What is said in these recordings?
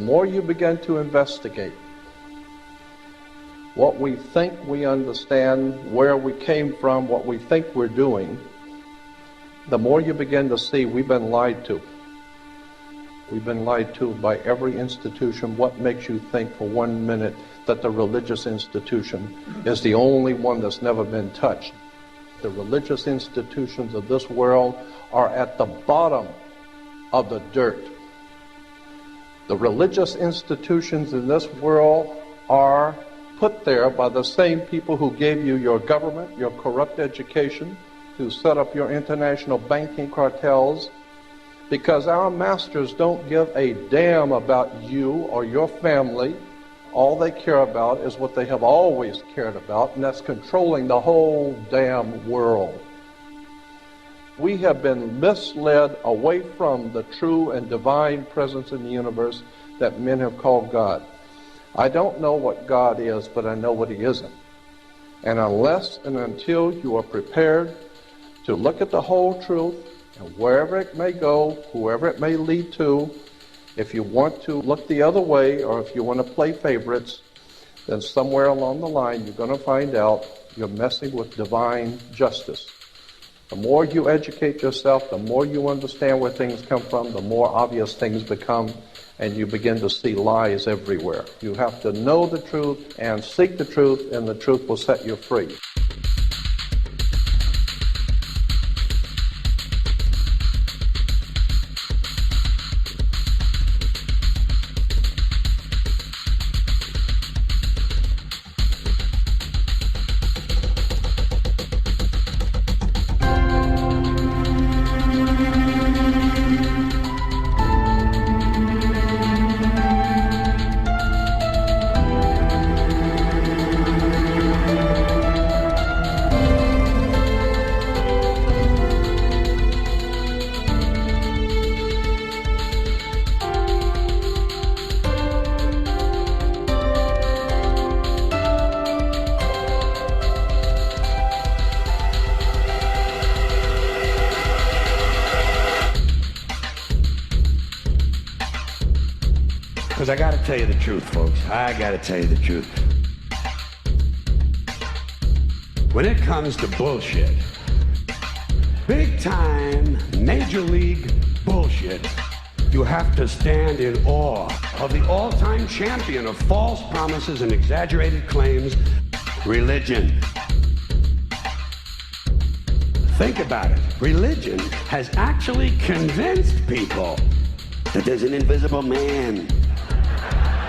more you begin to investigate what we think we understand, where we came from, what we think we're doing, the more you begin to see we've been lied to. We've been lied to by every institution. What makes you think for 1 minute that the religious institution is the only one that's never been touched? The religious institutions of this world are at the bottom of the dirt. The religious institutions in this world are put there by the same people who gave you your government, your corrupt education, to set up your international banking cartels, because our masters don't give a damn about you or your family. All they care about is what they have always cared about, and that's controlling the whole damn world. We have been misled away from the true and divine presence in the universe that men have called God. I don't know what God is, but I know what he isn't. And unless and until you are prepared to look at the whole truth, and wherever it may go, whoever it may lead to, if you want to look the other way, or if you want to play favorites, then somewhere along the line you're going to find out you're messing with divine justice. The more you educate yourself, the more you understand where things come from, the more obvious things become, and you begin to see lies everywhere. You have to know the truth and seek the truth, and the truth will set you free. Because I gotta tell you the truth, folks. I gotta tell you the truth. When it comes to bullshit, big time, major league bullshit, you have to stand in awe of the all-time champion of false promises and exaggerated claims, religion. Think about it. Religion has actually convinced people that there's an invisible man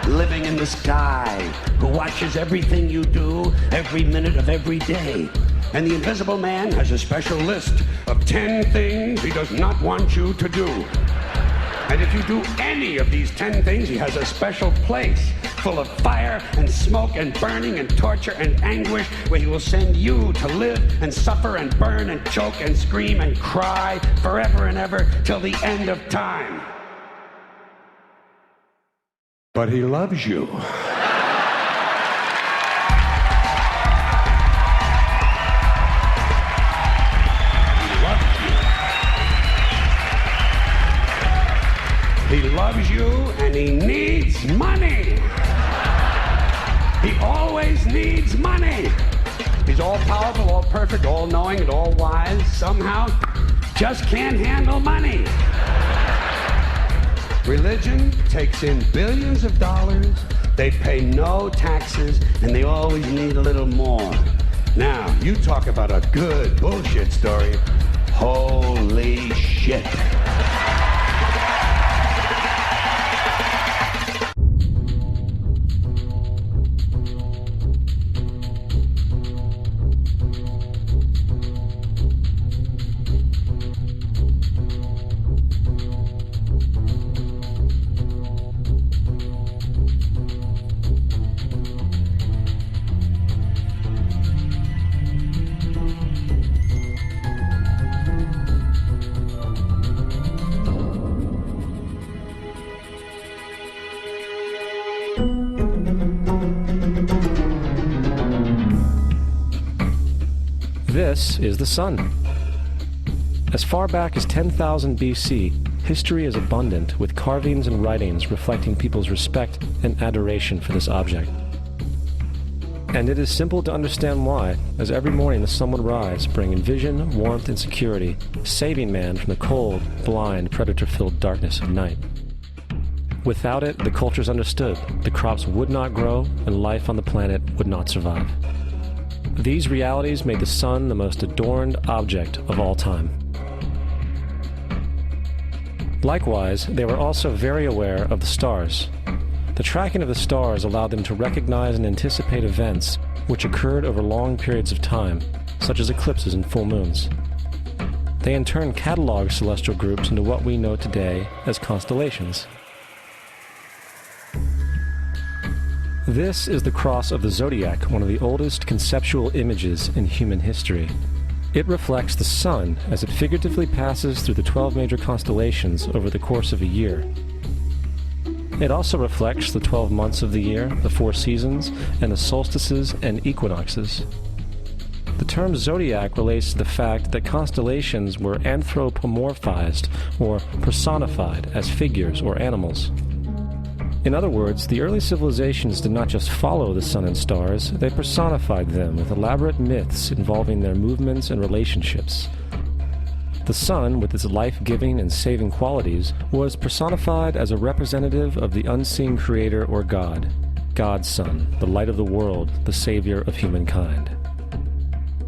living in the sky who watches everything you do every minute of every day. And the invisible man has a special list of 10 things he does not want you to do. And if you do any of these 10 things, he has a special place full of fire and smoke and burning and torture and anguish where he will send you to live and suffer and burn and choke and scream and cry forever and ever till the end of time. But he loves you. He loves you and he needs money. He always needs money. He's all powerful, all perfect, all knowing, and all wise. Somehow just can't handle money. Religion takes in billions of dollars, they pay no taxes, and they always need a little more. Now, you talk about a good bullshit story. Holy shit. This is the sun. As far back as 10,000 BC, history is abundant with carvings and writings reflecting people's respect and adoration for this object. And it is simple to understand why, as every morning the sun would rise, bringing vision, warmth, and security, saving man from the cold, blind, predator-filled darkness of night. Without it, the cultures understood, the crops would not grow, and life on the planet would not survive. These realities made the sun the most adorned object of all time. Likewise, they were also very aware of the stars. The tracking of the stars allowed them to recognize and anticipate events which occurred over long periods of time, such as eclipses and full moons. They in turn cataloged celestial groups into what we know today as constellations. This is the cross of the zodiac, one of the oldest conceptual images in human history. It reflects the sun as it figuratively passes through the 12 major constellations over the course of a year. It also reflects the 12 months of the year, the 4 seasons, and the solstices and equinoxes. The term zodiac relates to the fact that constellations were anthropomorphized or personified as figures or animals. In other words, the early civilizations did not just follow the sun and stars, they personified them with elaborate myths involving their movements and relationships. The sun, with its life-giving and saving qualities, was personified as a representative of the unseen creator or God, God's Son, the light of the world, the savior of humankind.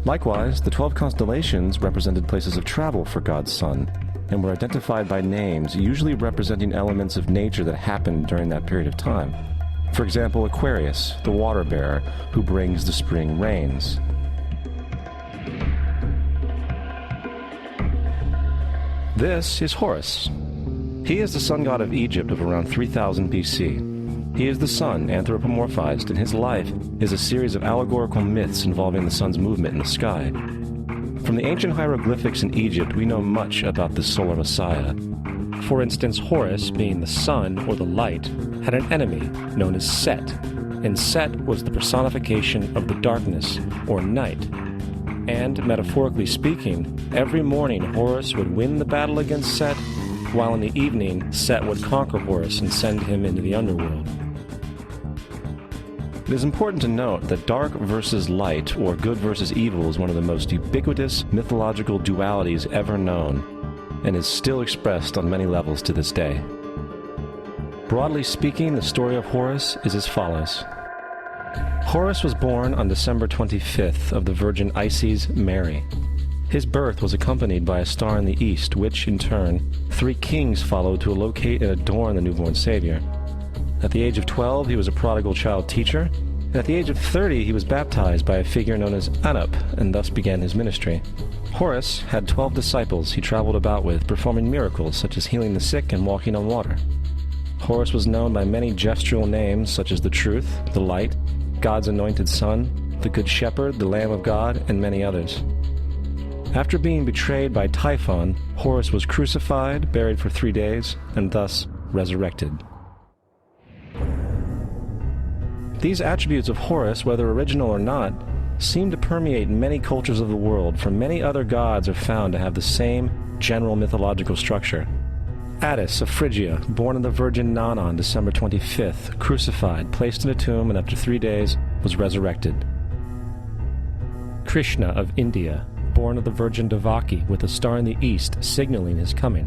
Likewise, the 12 constellations represented places of travel for God's Son, and were identified by names, usually representing elements of nature that happened during that period of time. For example, Aquarius, the water bearer, who brings the spring rains. This is Horus. He is the sun god of Egypt of around 3000 BC. He is the sun anthropomorphized, and his life is a series of allegorical myths involving the sun's movement in the sky. From the ancient hieroglyphics in Egypt, we know much about this solar messiah. For instance, Horus, being the sun or the light, had an enemy known as Set, and Set was the personification of the darkness or night. And, metaphorically speaking, every morning Horus would win the battle against Set, while in the evening Set would conquer Horus and send him into the underworld. It is important to note that dark versus light, or good versus evil, is one of the most ubiquitous mythological dualities ever known, and is still expressed on many levels to this day. Broadly speaking, the story of Horus is as follows. Horus was born on December 25th of the Virgin Isis Mary. His birth was accompanied by a star in the east, which, in turn, 3 kings followed to locate and adorn the newborn Savior. At the age of 12, he was a prodigal child teacher, and at the age of 30, he was baptized by a figure known as Anup, and thus began his ministry. Horus had 12 disciples he traveled about with, performing miracles such as healing the sick and walking on water. Horus was known by many gestural names such as the Truth, the Light, God's Anointed Son, the Good Shepherd, the Lamb of God, and many others. After being betrayed by Typhon, Horus was crucified, buried for 3 days, and thus resurrected. These attributes of Horus, whether original or not, seem to permeate many cultures of the world, for many other gods are found to have the same general mythological structure. Attis of Phrygia, born of the Virgin Nana on December 25th, crucified, placed in a tomb, and after 3 days was resurrected. Krishna of India, born of the Virgin Devaki, with a star in the east signaling his coming.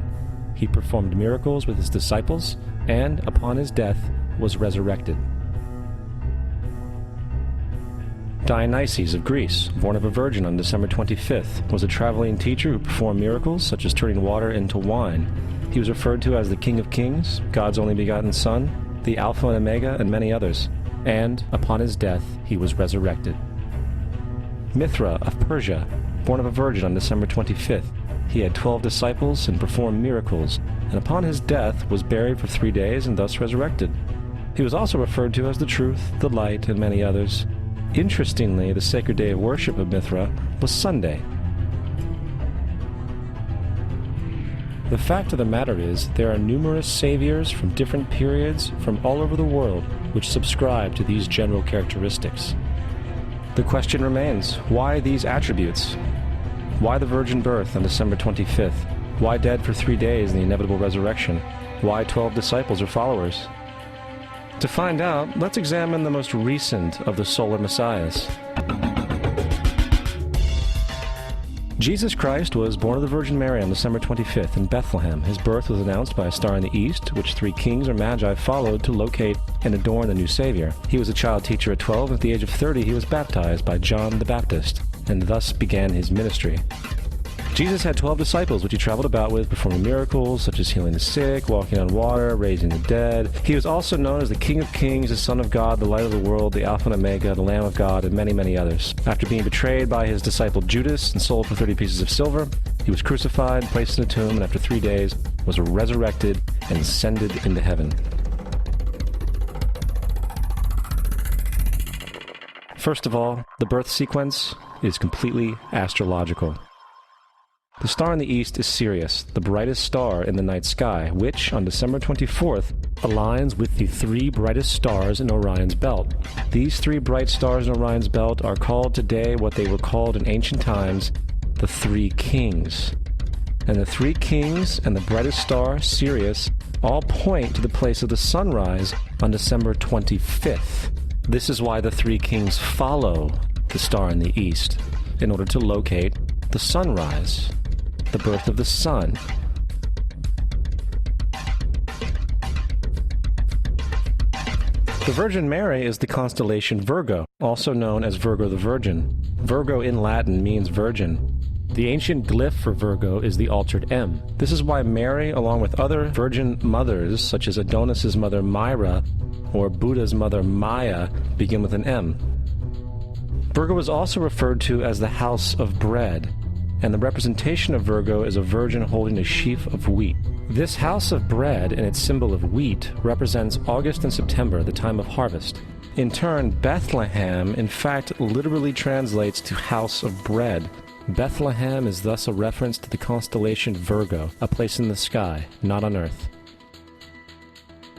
He performed miracles with his disciples, and, upon his death, was resurrected. Dionysius of Greece, born of a virgin on December 25th, was a traveling teacher who performed miracles such as turning water into wine. He was referred to as the King of Kings, God's only begotten Son, the Alpha and Omega, and many others. And, upon his death, he was resurrected. Mithra of Persia, born of a virgin on December 25th, he had 12 disciples and performed miracles, and upon his death was buried for 3 days and thus resurrected. He was also referred to as the Truth, the Light, and many others. Interestingly, the sacred day of worship of Mithra was Sunday. The fact of the matter is, there are numerous saviors from different periods from all over the world which subscribe to these general characteristics. The question remains, why these attributes? Why the virgin birth on December 25th? Why dead for 3 days in the inevitable resurrection? Why 12 disciples or followers? To find out, let's examine the most recent of the solar messiahs. Jesus Christ was born of the Virgin Mary on December 25th in Bethlehem. His birth was announced by a star in the east, which 3 kings or magi followed to locate and adorn the new Savior. He was a child teacher at 12, and at the age of 30 he was baptized by John the Baptist, and thus began his ministry. Jesus had 12 disciples, which he traveled about with, performing miracles such as healing the sick, walking on water, raising the dead. He was also known as the King of Kings, the Son of God, the Light of the World, the Alpha and Omega, the Lamb of God, and many, many others. After being betrayed by his disciple Judas and sold for 30 pieces of silver, he was crucified, placed in a tomb, and after 3 days was resurrected and ascended into heaven. First of all, the birth sequence is completely astrological. The star in the east is Sirius, the brightest star in the night sky, which, on December 24th, aligns with the 3 brightest stars in Orion's belt. These 3 bright stars in Orion's belt are called today what they were called in ancient times, the 3 kings. And the 3 kings and the brightest star, Sirius, all point to the place of the sunrise on December 25th. This is why the 3 kings follow the star in the east, in order to locate the sunrise, the birth of the sun. The Virgin Mary is the constellation Virgo, also known as Virgo the Virgin. Virgo in Latin means virgin. The ancient glyph for Virgo is the altered M. This is why Mary, along with other virgin mothers, such as Adonis's mother Myra or Buddha's mother Maya, begin with an M. Virgo is also referred to as the house of bread, and the representation of Virgo is a virgin holding a sheaf of wheat. This house of bread and its symbol of wheat represents August and September, the time of harvest. In turn, Bethlehem, in fact, literally translates to house of bread. Bethlehem is thus a reference to the constellation Virgo, a place in the sky, not on earth.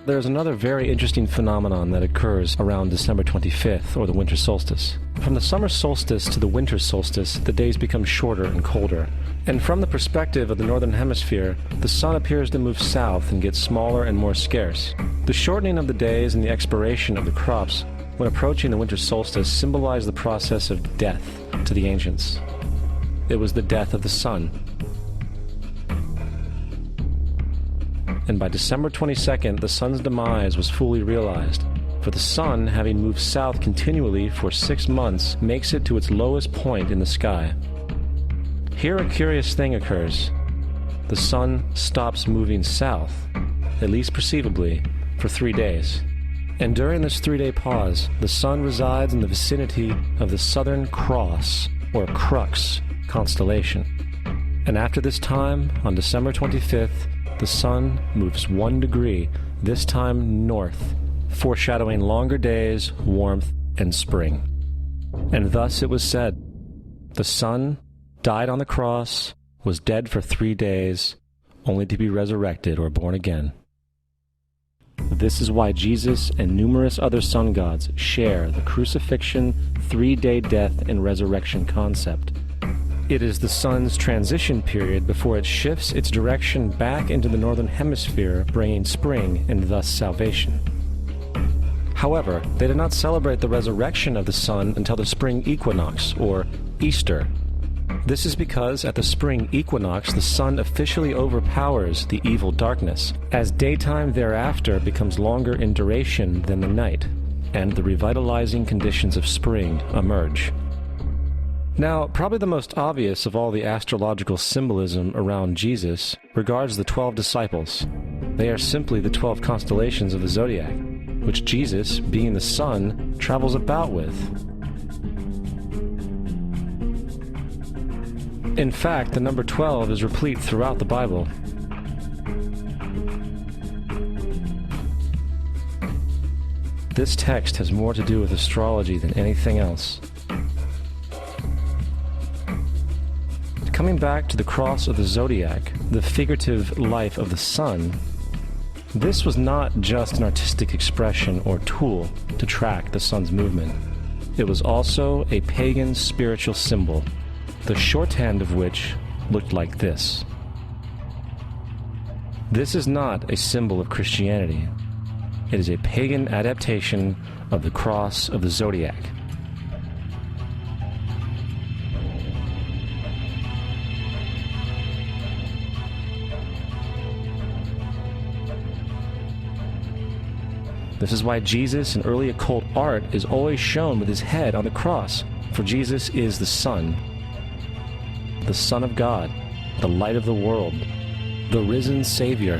There's another very interesting phenomenon that occurs around December 25th, or the winter solstice. From the summer solstice to the winter solstice, the days become shorter and colder. And from the perspective of the northern hemisphere, the sun appears to move south and get smaller and more scarce. The shortening of the days and the expiration of the crops when approaching the winter solstice symbolize the process of death to the ancients. It was the death of the sun. And by December 22nd, the sun's demise was fully realized, for the sun, having moved south continually for 6 months, makes it to its lowest point in the sky. Here a curious thing occurs. The sun stops moving south, at least perceivably, for 3 days. And during this 3-day pause, the sun resides in the vicinity of the Southern Cross, or Crux, constellation. And after this time, on December 25th, the sun moves 1 degree, this time north, foreshadowing longer days, warmth, and spring. And thus it was said, the sun died on the cross, was dead for 3 days, only to be resurrected or born again. This is why Jesus and numerous other sun gods share the crucifixion, 3-day death, and resurrection concept. It is the sun's transition period before it shifts its direction back into the northern hemisphere, bringing spring and thus salvation. However, they did not celebrate the resurrection of the sun until the spring equinox, or Easter. This is because at the spring equinox the sun officially overpowers the evil darkness, as daytime thereafter becomes longer in duration than the night, and the revitalizing conditions of spring emerge. Now, probably the most obvious of all the astrological symbolism around Jesus regards the 12 disciples. They are simply the 12 constellations of the zodiac, which Jesus, being the sun, travels about with. In fact, the number 12 is replete throughout the Bible. This text has more to do with astrology than anything else. Coming back to the cross of the zodiac, the figurative life of the sun, this was not just an artistic expression or tool to track the sun's movement. It was also a pagan spiritual symbol, the shorthand of which looked like this. This is not a symbol of Christianity. It is a pagan adaptation of the cross of the zodiac. This is why Jesus in early occult art is always shown with his head on the cross, for Jesus is the Son of God, the light of the world, the risen Savior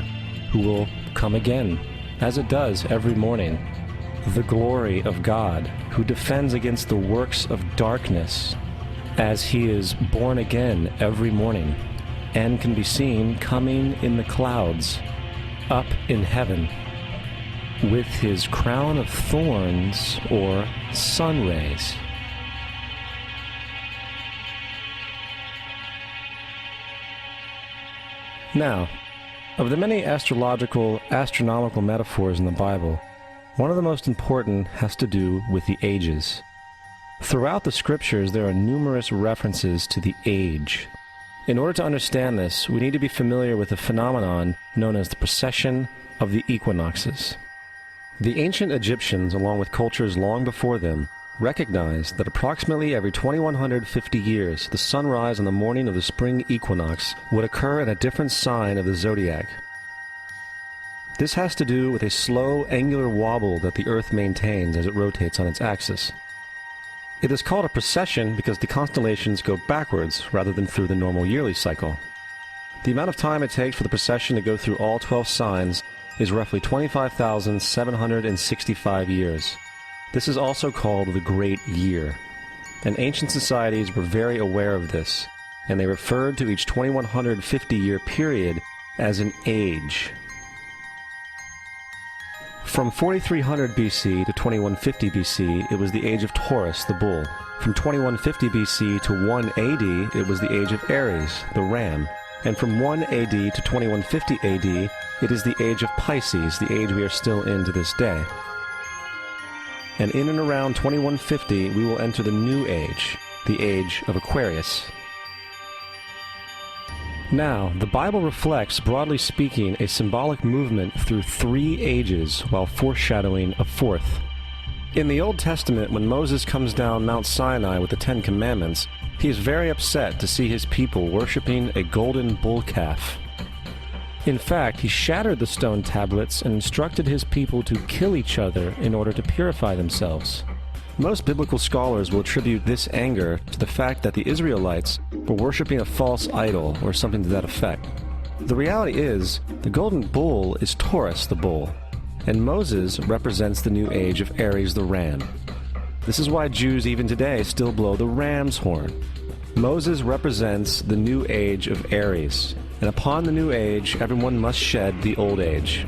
who will come again, as it does every morning, the glory of God who defends against the works of darkness as he is born again every morning and can be seen coming in the clouds up in heaven with his crown of thorns or sun rays. Now, of the many astrological, astronomical metaphors in the Bible, one of the most important has to do with the ages. Throughout the scriptures, there are numerous references to the age. In order to understand this, we need to be familiar with a phenomenon known as the precession of the equinoxes. The ancient Egyptians, along with cultures long before them, recognized that approximately every 2150 years, the sunrise on the morning of the spring equinox would occur in a different sign of the zodiac. This has to do with a slow, angular wobble that the Earth maintains as it rotates on its axis. It is called a precession because the constellations go backwards rather than through the normal yearly cycle. The amount of time it takes for the precession to go through all 12 signs is roughly 25,765 years. This is also called the Great Year, and ancient societies were very aware of this, and they referred to each 2150-year period as an age. From 4300 BC to 2150 BC, it was the age of Taurus, the bull. From 2150 BC to 1 AD, it was the age of Aries, the ram. And from 1 AD to 2150 AD, it is the age of Pisces, the age we are still in to this day. And in and around 2150, we will enter the new age, the age of Aquarius. Now, the Bible reflects, broadly speaking, a symbolic movement through 3 ages while foreshadowing a 4th. In the Old Testament, when Moses comes down Mount Sinai with the 10 Commandments, he is very upset to see his people worshiping a golden bull calf. In fact, he shattered the stone tablets and instructed his people to kill each other in order to purify themselves. Most biblical scholars will attribute this anger to the fact that the Israelites were worshiping a false idol or something to that effect. The reality is, the golden bull is Taurus the bull, and Moses represents the new age of Aries the ram. This is why Jews even today still blow the ram's horn. Moses represents the new age of Aries, and upon the new age, everyone must shed the old age.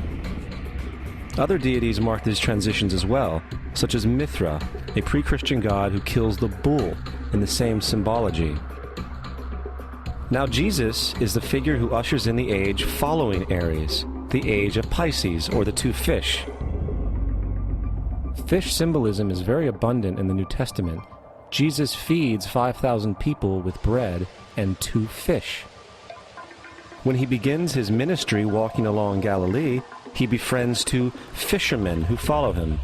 Other deities mark these transitions as well, such as Mithra, a pre-Christian god who kills the bull in the same symbology. Now Jesus is the figure who ushers in the age following Aries, the age of Pisces, or the 2 fish. Fish symbolism is very abundant in the New Testament. Jesus feeds 5,000 people with bread and 2 fish. When he begins his ministry walking along Galilee, he befriends 2 fishermen who follow him.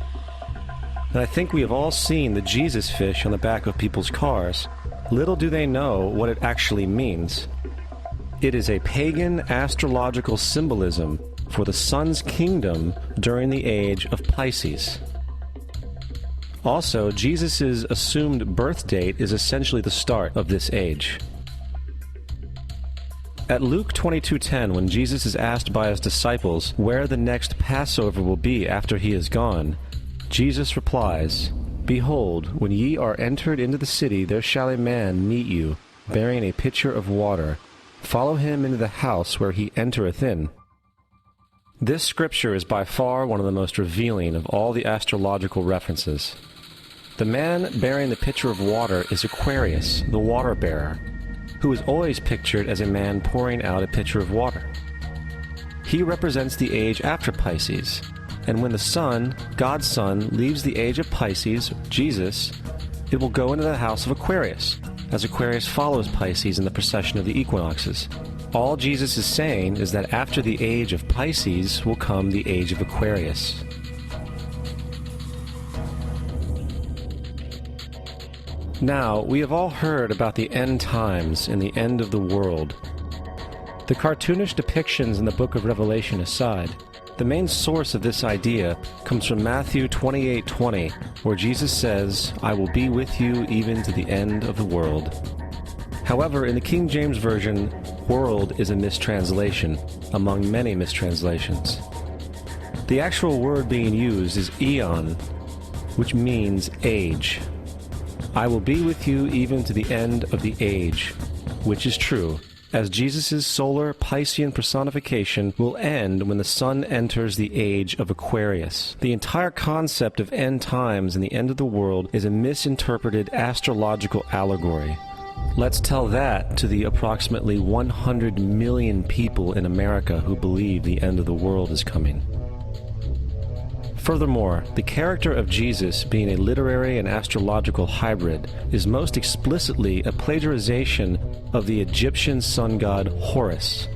And I think we have all seen the Jesus fish on the back of people's cars. Little do they know what it actually means. It is a pagan astrological symbolism for the sun's kingdom during the age of Pisces. Also, Jesus' assumed birth date is essentially the start of this age. At Luke 22:10, when Jesus is asked by his disciples where the next Passover will be after he is gone, Jesus replies, "Behold, when ye are entered into the city, there shall a man meet you, bearing a pitcher of water. Follow him into the house where he entereth in." This scripture is by far one of the most revealing of all the astrological references. The man bearing the pitcher of water is Aquarius, the water bearer, who is always pictured as a man pouring out a pitcher of water. He represents the age after Pisces, and when the sun, God's Son, leaves the age of Pisces, Jesus, it will go into the house of Aquarius, as Aquarius follows Pisces in the precession of the equinoxes. All Jesus is saying is that after the age of Pisces will come the age of Aquarius. Now, we have all heard about the end times and the end of the world. The cartoonish depictions in the book of Revelation aside, the main source of this idea comes from Matthew 28:20, where Jesus says, "I will be with you even to the end of the world." However, in the King James Version, world is a mistranslation, among many mistranslations. The actual word being used is eon, which means age. I will be with you even to the end of the age, which is true, as Jesus' solar Piscean personification will end when the sun enters the age of Aquarius. The entire concept of end times and the end of the world is a misinterpreted astrological allegory. Let's tell that to the approximately 100 million people in America who believe the end of the world is coming. Furthermore, the character of Jesus being a literary and astrological hybrid is most explicitly a plagiarization of the Egyptian sun god Horus.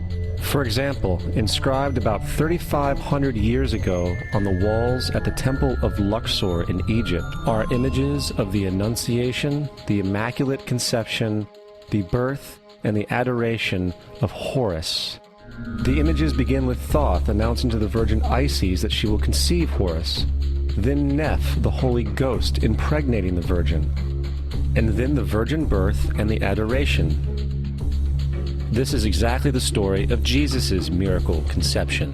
For example, inscribed about 3,500 years ago on the walls at the Temple of Luxor in Egypt are images of the Annunciation, the Immaculate Conception, the birth, and the adoration of Horus. The images begin with Thoth announcing to the Virgin Isis that she will conceive Horus, then Neph, the Holy Ghost, impregnating the Virgin, and then the virgin birth and the adoration. This is exactly the story of Jesus' miracle conception.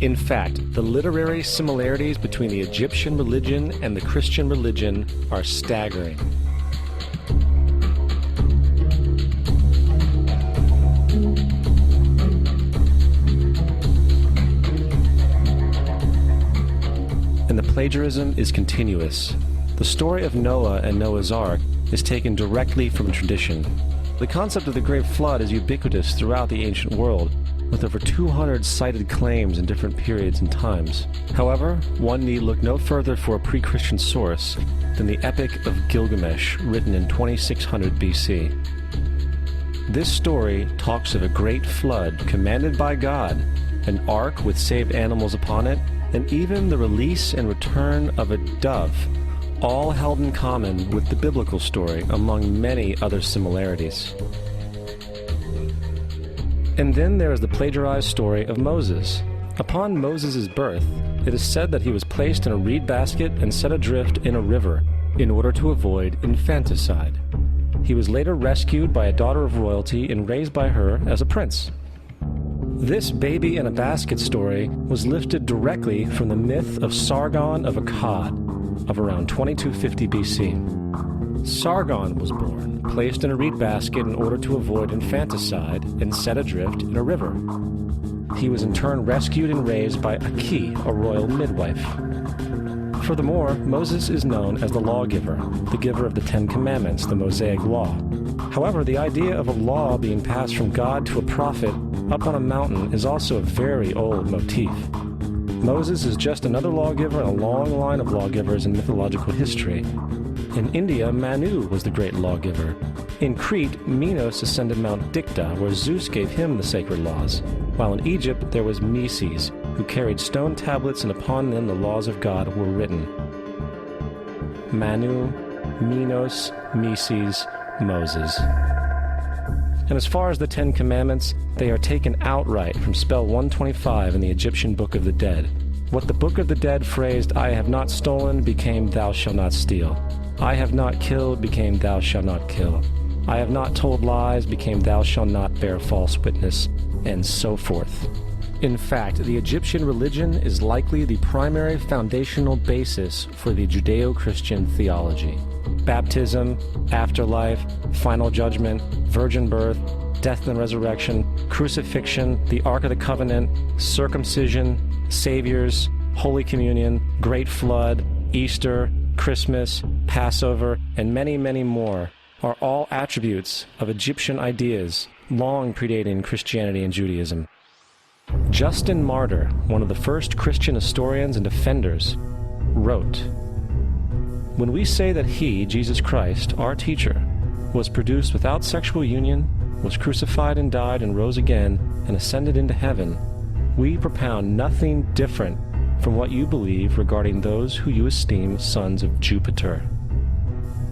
In fact, the literary similarities between the Egyptian religion and the Christian religion are staggering. And the plagiarism is continuous. The story of Noah and Noah's Ark is taken directly from tradition. The concept of the Great Flood is ubiquitous throughout the ancient world, with over 200 cited claims in different periods and times. However, one need look no further for a pre-Christian source than the Epic of Gilgamesh, written in 2600 BC. This story talks of a great flood commanded by God, an ark with saved animals upon it, and even the release and return of a dove, all held in common with the biblical story among many other similarities. And then there is the plagiarized story of Moses. Upon Moses' birth, it is said that he was placed in a reed basket and set adrift in a river in order to avoid infanticide. He was later rescued by a daughter of royalty and raised by her as a prince. This baby in a basket story was lifted directly from the myth of Sargon of Akkad of around 2250 BC. Sargon was born, placed in a reed basket in order to avoid infanticide, and set adrift in a river. He was in turn rescued and raised by Aki, a royal midwife. Furthermore, Moses is known as the lawgiver, the giver of the Ten Commandments, the Mosaic Law. However, the idea of a law being passed from God to a prophet up on a mountain is also a very old motif. Moses is just another lawgiver in a long line of lawgivers in mythological history. In India, Manu was the great lawgiver. In Crete, Minos ascended Mount Dicta, where Zeus gave him the sacred laws, while in Egypt there was Meses, who carried stone tablets and upon them the laws of God were written. Manu, Minos, Meses, Moses. And as far as the Ten Commandments, they are taken outright from spell 125 in the Egyptian Book of the Dead. What the Book of the Dead phrased, "I have not stolen," became "Thou shalt not steal." "I have not killed," became "Thou shalt not kill." "I have not told lies," became "Thou shalt not bear false witness," and so forth. In fact, the Egyptian religion is likely the primary foundational basis for the Judeo-Christian theology. Baptism, afterlife, final judgment, virgin birth, death and resurrection, crucifixion, the Ark of the Covenant, circumcision, saviors, Holy Communion, Great Flood, Easter, Christmas, Passover, and many, many more are all attributes of Egyptian ideas long predating Christianity and Judaism. Justin Martyr, one of the first Christian historians and defenders, wrote, "When we say that he, Jesus Christ, our teacher, was produced without sexual union, was crucified and died and rose again and ascended into heaven, we propound nothing different from what you believe regarding those who you esteem sons of Jupiter.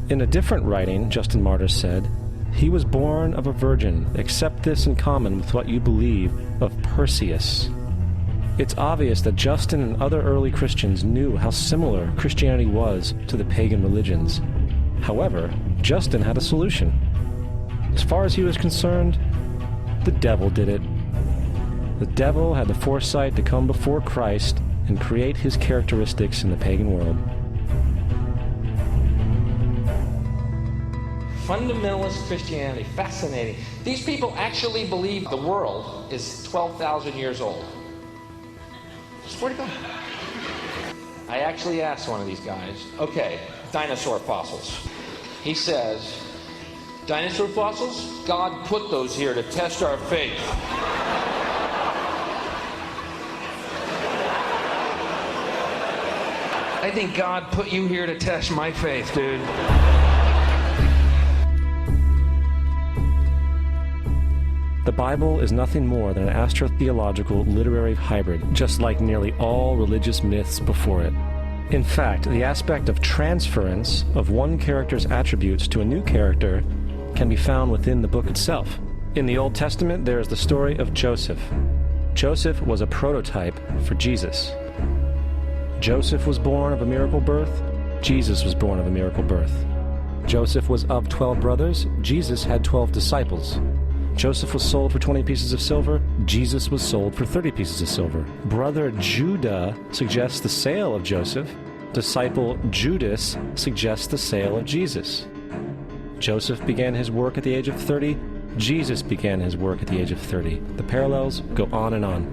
In a different writing, Justin Martyr said, "He was born of a virgin, except this in common with what you believe of Perseus." It's obvious that Justin and other early Christians knew how similar Christianity was to the pagan religions. However, Justin had a solution. As far as he was concerned, the devil did it. The devil had the foresight to come before Christ and create his characteristics in the pagan world. Fundamentalist Christianity, fascinating. These people actually believe the world is 12,000 years old. Swear to God. I actually asked one of these guys, okay, dinosaur fossils. He says, dinosaur fossils? God put those here to test our faith. I think God put you here to test my faith, dude. The Bible is nothing more than an astrotheological literary hybrid, just like nearly all religious myths before it. In fact, the aspect of transference of one character's attributes to a new character can be found within the book itself. In the Old Testament, there is the story of Joseph. Joseph was a prototype for Jesus. Joseph was born of a miracle birth. Jesus was born of a miracle birth. Joseph was of 12 brothers. Jesus had 12 disciples. Joseph was sold for 20 pieces of silver. Jesus was sold for 30 pieces of silver. Brother Judah suggests the sale of Joseph. Disciple Judas suggests the sale of Jesus. Joseph began his work at the age of 30. Jesus began his work at the age of 30. The parallels go on and on.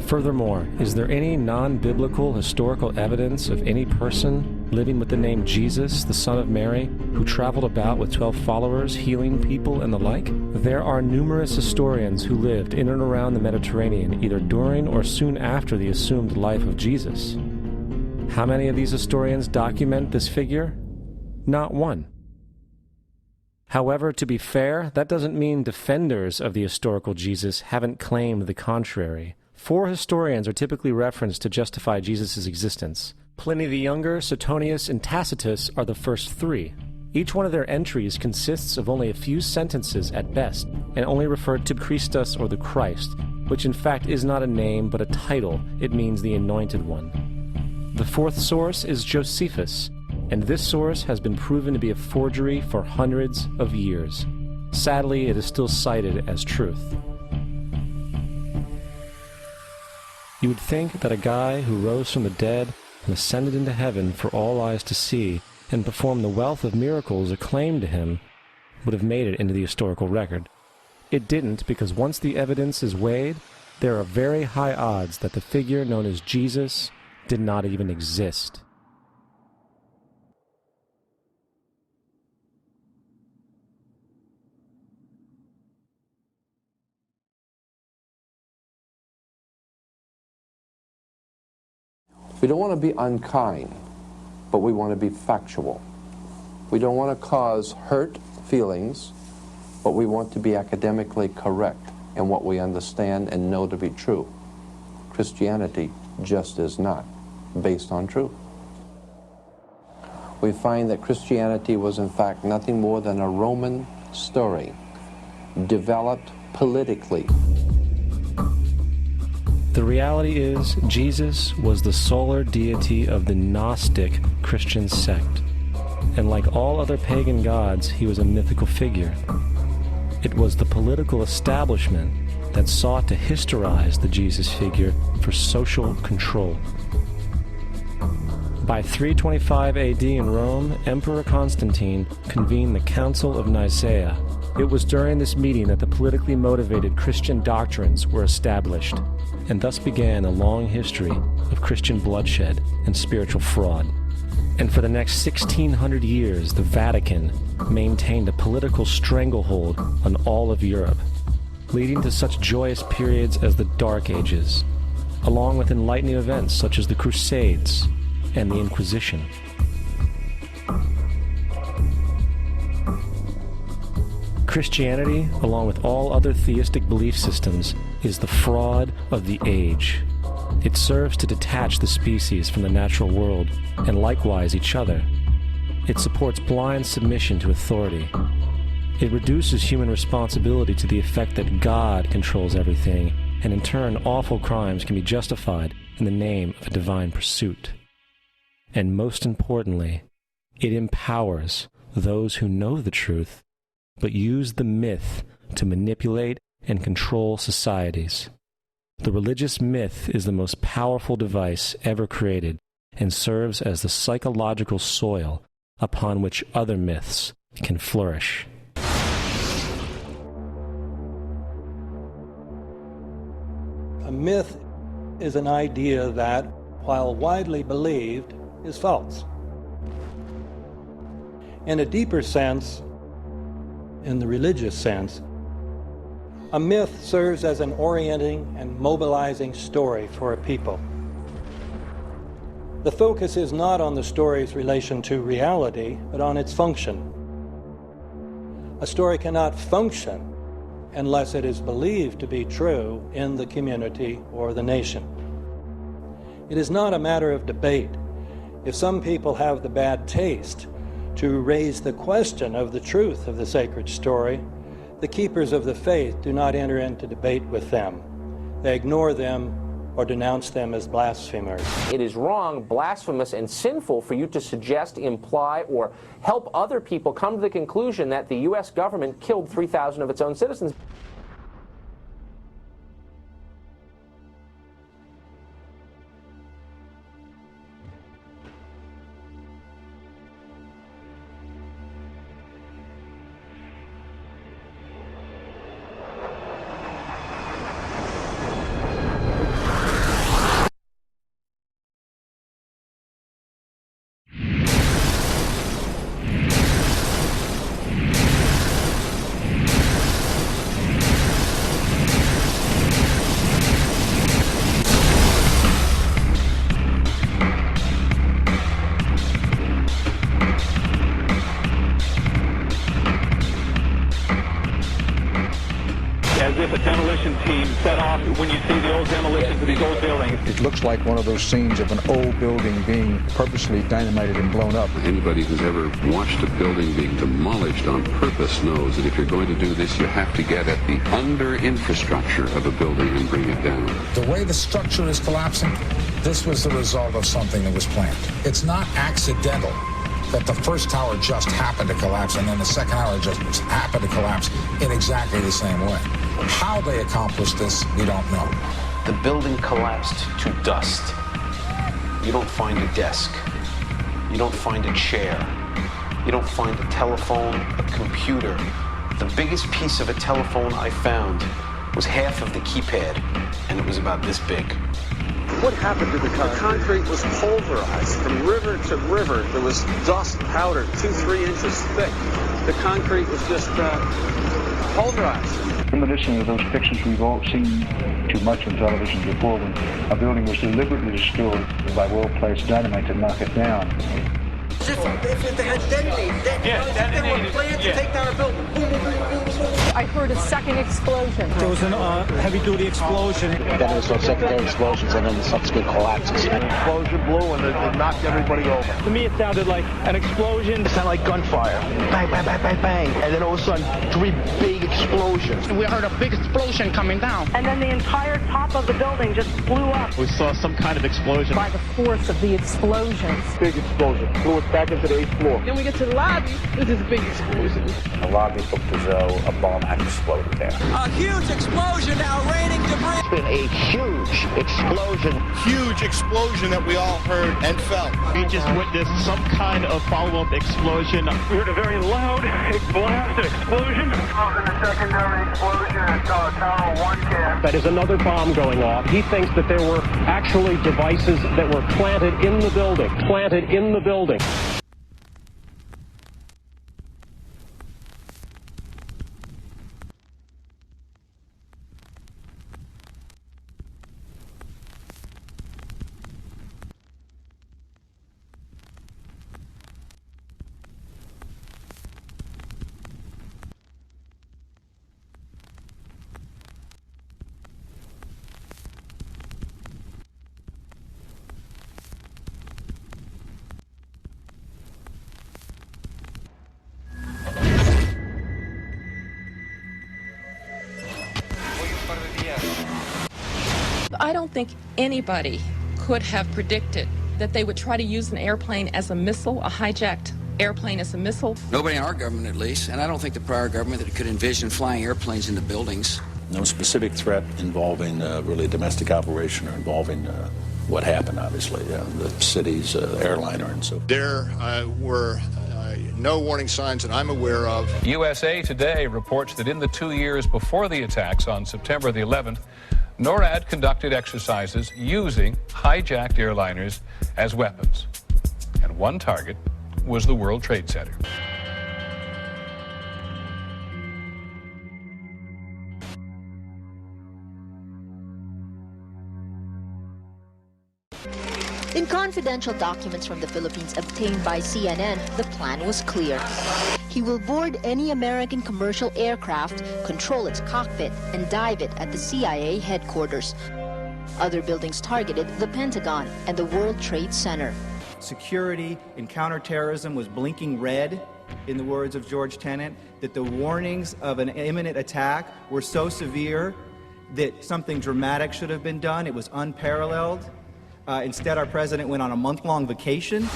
Furthermore, is there any non-biblical historical evidence of any person living with the name Jesus, the son of Mary, who traveled about with 12 followers, healing people and the like? There are numerous historians who lived in and around the Mediterranean, either during or soon after the assumed life of Jesus. How many of these historians document this figure? Not one. However, to be fair, that doesn't mean defenders of the historical Jesus haven't claimed the contrary. 4 historians are typically referenced to justify Jesus' existence. Pliny the Younger, Suetonius, and Tacitus are the first 3. Each one of their entries consists of only a few sentences at best, and only referred to Christus or the Christ, which in fact is not a name but a title. It means the Anointed One. The 4th source is Josephus, and this source has been proven to be a forgery for hundreds of years. Sadly, it is still cited as truth. You would think that a guy who rose from the dead and ascended into heaven for all eyes to see and performed the wealth of miracles acclaimed to him would have made it into the historical record. It didn't, because once the evidence is weighed, there are very high odds that the figure known as Jesus did not even exist. We don't want to be unkind, but we want to be factual. We don't want to cause hurt feelings, but we want to be academically correct in what we understand and know to be true. Christianity just is not based on truth. We find that Christianity was in fact nothing more than a Roman story, developed politically. The reality is, Jesus was the solar deity of the Gnostic Christian sect, and like all other pagan gods, he was a mythical figure. It was the political establishment that sought to historize the Jesus figure for social control. By 325 AD in Rome, Emperor Constantine convened the Council of Nicaea. It was during this meeting that the politically motivated Christian doctrines were established, and thus began a long history of Christian bloodshed and spiritual fraud. And for the next 1600 years, the Vatican maintained a political stranglehold on all of Europe, leading to such joyous periods as the Dark Ages, along with enlightening events such as the Crusades and the Christianity, along with all other theistic belief systems, is the fraud of the age. It serves to detach the species from the natural world, and likewise each other. It supports blind submission to authority. It reduces human responsibility to the effect that God controls everything, and in turn awful crimes can be justified in the name of a divine pursuit. And most importantly, it empowers those who know the truth, but use the myth to manipulate and control societies. The religious myth is the most powerful device ever created and serves as the psychological soil upon which other myths can flourish. A myth is an idea that, while widely believed, is false. In a deeper sense, in the religious sense, a myth serves as an orienting and mobilizing story for a people. The focus is not on the story's relation to reality, but on its function. A story cannot function unless it is believed to be true in the community or the nation. It is not a matter of debate. If some people have the bad taste to raise the question of the truth of the sacred story, the keepers of the faith do not enter into debate with them. They ignore them or denounce them as blasphemers. It is wrong, blasphemous, and sinful for you to suggest, imply, or help other people come to the conclusion that the U.S. government killed 3,000 of its own citizens. As if a demolition team set off when you see the old demolitions of these old buildings. It looks like one of those scenes of an old building being purposely dynamited and blown up. Anybody who's ever watched a building being demolished on purpose knows that if you're going to do this, you have to get at the under-infrastructure of a building and bring it down. The way the structure is collapsing, this was the result of something that was planned. It's not accidental that the first tower just happened to collapse and then the second tower just happened to collapse in exactly the same way. How they accomplished this, we don't know. The building collapsed to dust. You don't find a desk. You don't find a chair. You don't find a telephone, a computer. The biggest piece of a telephone I found was half of the keypad, and it was about this big. What happened to the concrete? The concrete was pulverized from river to river. There was dust powder 2-3 inches thick. The concrete was just pulverized. Reminiscent of those pictures we've all seen too much on television before, when a building was deliberately destroyed by well-placed dynamite to knock it down. If they had detonated, if they were planned to take down a building. Boom, boom, boom, boom, boom. I heard a second explosion. There was a heavy-duty explosion. Then there was those secondary explosions and then the subsequent collapses. An explosion blew and it knocked everybody over. To me, it sounded like an explosion. It sounded like gunfire. Bang, bang, bang, bang, bang. And then all of a sudden, 3 big explosions. We heard a big explosion coming down. And then the entire top of the building just blew up. We saw some kind of explosion. By the force of the explosions. Big explosion. Blew it back into the 8th floor. Then we get to the lobby. This is a big explosion. The lobby looked as though a bomb had exploded there. A huge explosion now raining debris. It's been a huge explosion. Huge explosion that we all heard and felt. We just witnessed some kind of follow-up explosion. We heard a very loud blast and explosion. The secondary explosion at Tower 1 camp. That is another bomb going off. He thinks that there were actually devices that were planted in the building. Planted in the building. I don't think anybody could have predicted that they would try to use an airplane as a missile, a hijacked airplane as a missile. Nobody in our government, at least, and I don't think the prior government that could envision flying airplanes into buildings. No specific threat involving really a domestic operation or involving what happened, obviously, the city's airliner and so forth. There were no warning signs that I'm aware of. USA Today reports that in the 2 years before the attacks on September the 11th, NORAD conducted exercises using hijacked airliners as weapons. And one target was the World Trade Center. In confidential documents from the Philippines obtained by CNN, the plan was clear. He will board any American commercial aircraft, control its cockpit, and dive it at the CIA headquarters. Other buildings targeted the Pentagon and the World Trade Center. Security and counterterrorism was blinking red, in the words of George Tenet, that the warnings of an imminent attack were so severe that something dramatic should have been done. It was unparalleled. Instead, our president went on a month-long vacation.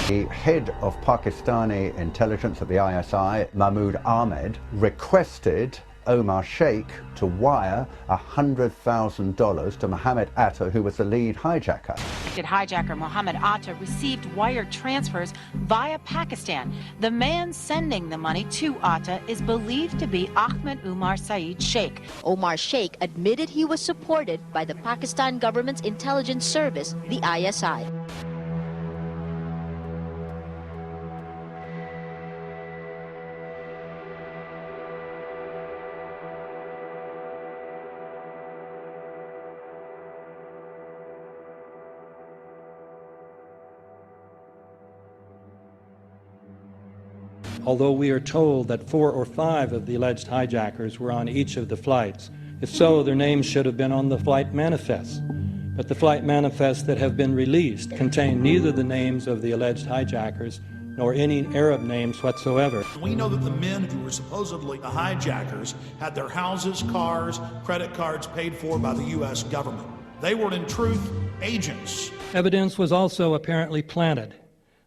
The head of Pakistani intelligence at the ISI, Mahmoud Ahmed, requested Omar Sheikh to wire $100,000 to Mohammed Atta, who was the lead hijacker. Hijacker Mohammed Atta received wire transfers via Pakistan. The man sending the money to Atta is believed to be Ahmed Umar Saeed Sheikh. Omar Sheikh admitted he was supported by the Pakistan government's intelligence service, the ISI. Although we are told that 4 or 5 of the alleged hijackers were on each of the flights. If so, their names should have been on the flight manifests. But the flight manifests that have been released contain neither the names of the alleged hijackers nor any Arab names whatsoever. We know that the men who were supposedly the hijackers had their houses, cars, credit cards paid for by the U.S. government. They were, in truth, agents. Evidence was also apparently planted.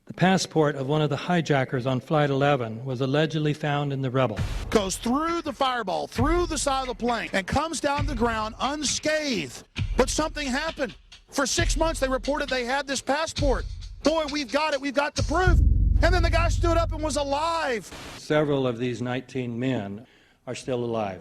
The passport of one of the hijackers on Flight 11 was allegedly found in the rubble. Goes through the fireball, through the side of the plane, and comes down the ground unscathed. But something happened. For 6 months, they reported they had this passport. Boy, we've got it. We've got the proof. And then the guy stood up and was alive. Several of these 19 men are still alive.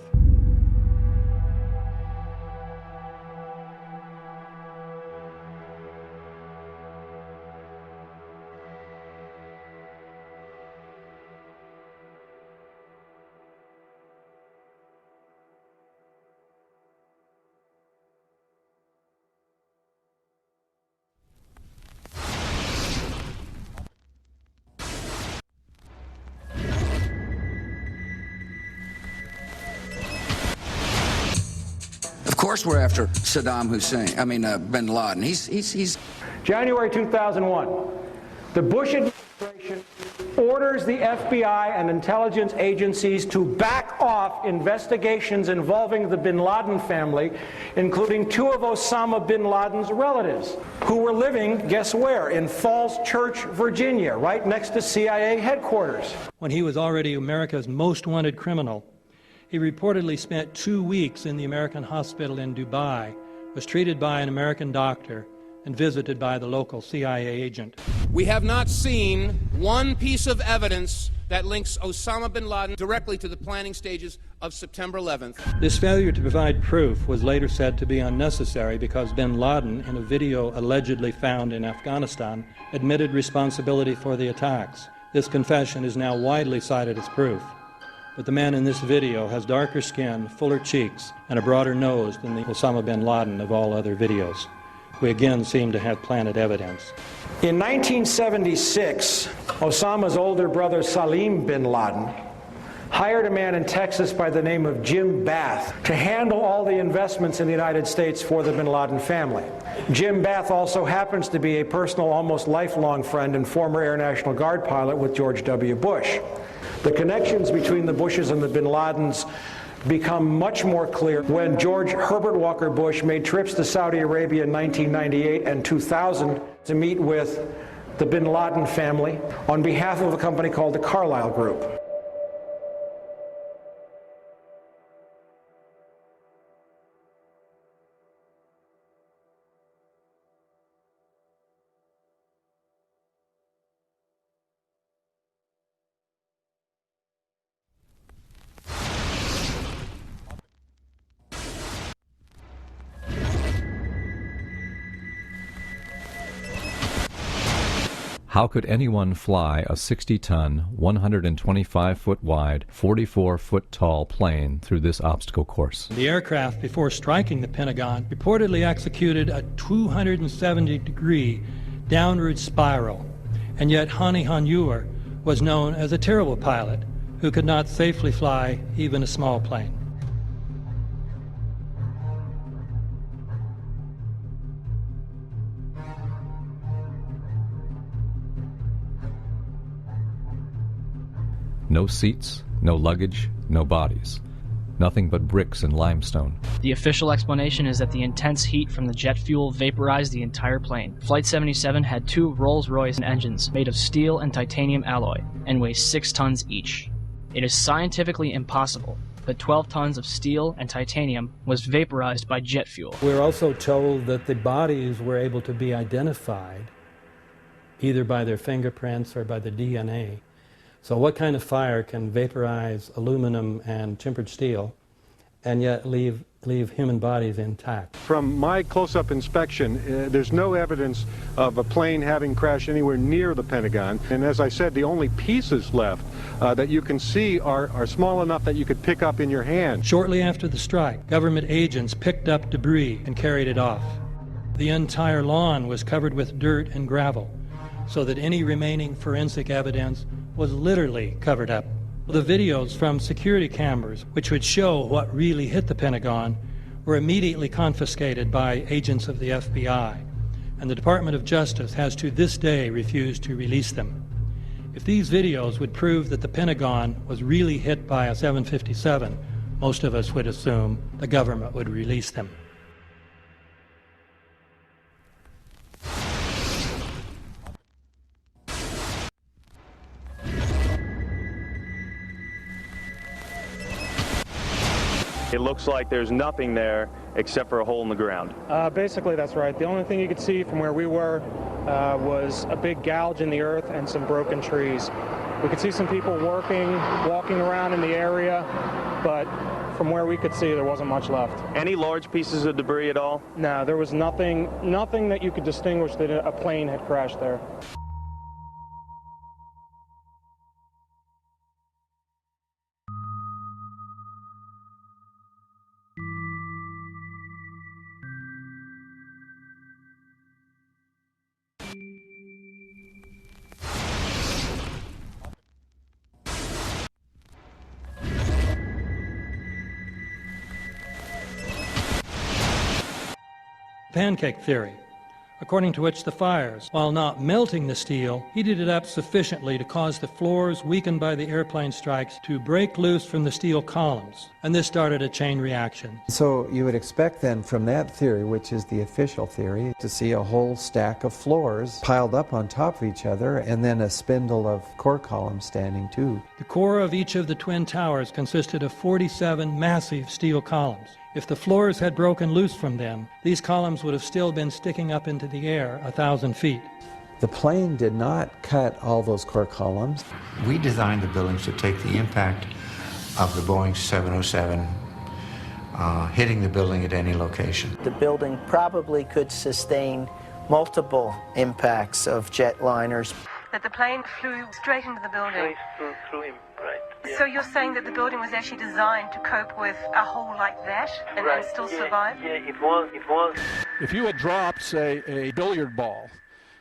Of course we're after Saddam Hussein, bin Laden. He's January 2001, the Bush administration orders the FBI and intelligence agencies to back off investigations involving the bin Laden family, including 2 of Osama bin Laden's relatives, who were living, guess where, in Falls Church, Virginia, right next to CIA headquarters. When he was already America's most wanted criminal, he reportedly spent 2 weeks in the American hospital in Dubai, was treated by an American doctor, and visited by the local CIA agent. We have not seen one piece of evidence that links Osama bin Laden directly to the planning stages of September 11th. This failure to provide proof was later said to be unnecessary because bin Laden, in a video allegedly found in Afghanistan, admitted responsibility for the attacks. This confession is now widely cited as proof. But the man in this video has darker skin, fuller cheeks, and a broader nose than the Osama bin Laden of all other videos. We again seem to have planted evidence. In 1976, Osama's older brother Salim bin Laden hired a man in Texas by the name of Jim Bath to handle all the investments in the United States for the bin Laden family. Jim Bath also happens to be a personal, almost lifelong friend and former Air National Guard pilot with George W. Bush. The connections between the Bushes and the bin Ladens become much more clear when George Herbert Walker Bush made trips to Saudi Arabia in 1998 and 2000 to meet with the bin Laden family on behalf of a company called the Carlyle Group. How could anyone fly a 60-ton, 125-foot wide, 44-foot tall plane through this obstacle course? The aircraft, before striking the Pentagon, reportedly executed a 270-degree downward spiral, and yet Hani Hanjour was known as a terrible pilot who could not safely fly even a small plane. No seats, no luggage, no bodies. Nothing but bricks and limestone. The official explanation is that the intense heat from the jet fuel vaporized the entire plane. Flight 77 had 2 Rolls-Royce engines made of steel and titanium alloy and weigh 6 tons each. It is scientifically impossible that 12 tons of steel and titanium was vaporized by jet fuel. We're also told that the bodies were able to be identified either by their fingerprints or by the DNA. So what kind of fire can vaporize aluminum and tempered steel and yet leave human bodies intact? From my close-up inspection, there's no evidence of a plane having crashed anywhere near the Pentagon. And as I said, the only pieces left that you can see are small enough that you could pick up in your hand. Shortly after the strike, government agents picked up debris and carried it off. The entire lawn was covered with dirt and gravel, so that any remaining forensic evidence was literally covered up. The videos from security cameras, which would show what really hit the Pentagon, were immediately confiscated by agents of the FBI, and the Department of Justice has to this day refused to release them. If these videos would prove that the Pentagon was really hit by a 757, most of us would assume the government would release them. It looks like there's nothing there except for a hole in the ground. Basically, that's right. The only thing you could see from where we were was a big gouge in the earth and some broken trees. We could see some people walking around in the area, but from where we could see, there wasn't much left. Any large pieces of debris at all? No, there was nothing that you could distinguish that a plane had crashed there. Pancake theory, according to which the fires, while not melting the steel, heated it up sufficiently to cause the floors weakened by the airplane strikes to break loose from the steel columns, and this started a chain reaction. So you would expect then from that theory, which is the official theory, to see a whole stack of floors piled up on top of each other and then a spindle of core columns standing too. The core of each of the twin towers consisted of 47 massive steel columns. If the floors had broken loose from them, these columns would have still been sticking up into the air 1,000 feet. The plane did not cut all those core columns. We designed the buildings to take the impact of the Boeing 707 hitting the building at any location. The building probably could sustain multiple impacts of jetliners. That the plane flew straight into the building. Through him, right. Yeah. So you're saying that the building was actually designed to cope with a hole like that and still survive? Yeah, it was. If you had dropped, say, a billiard ball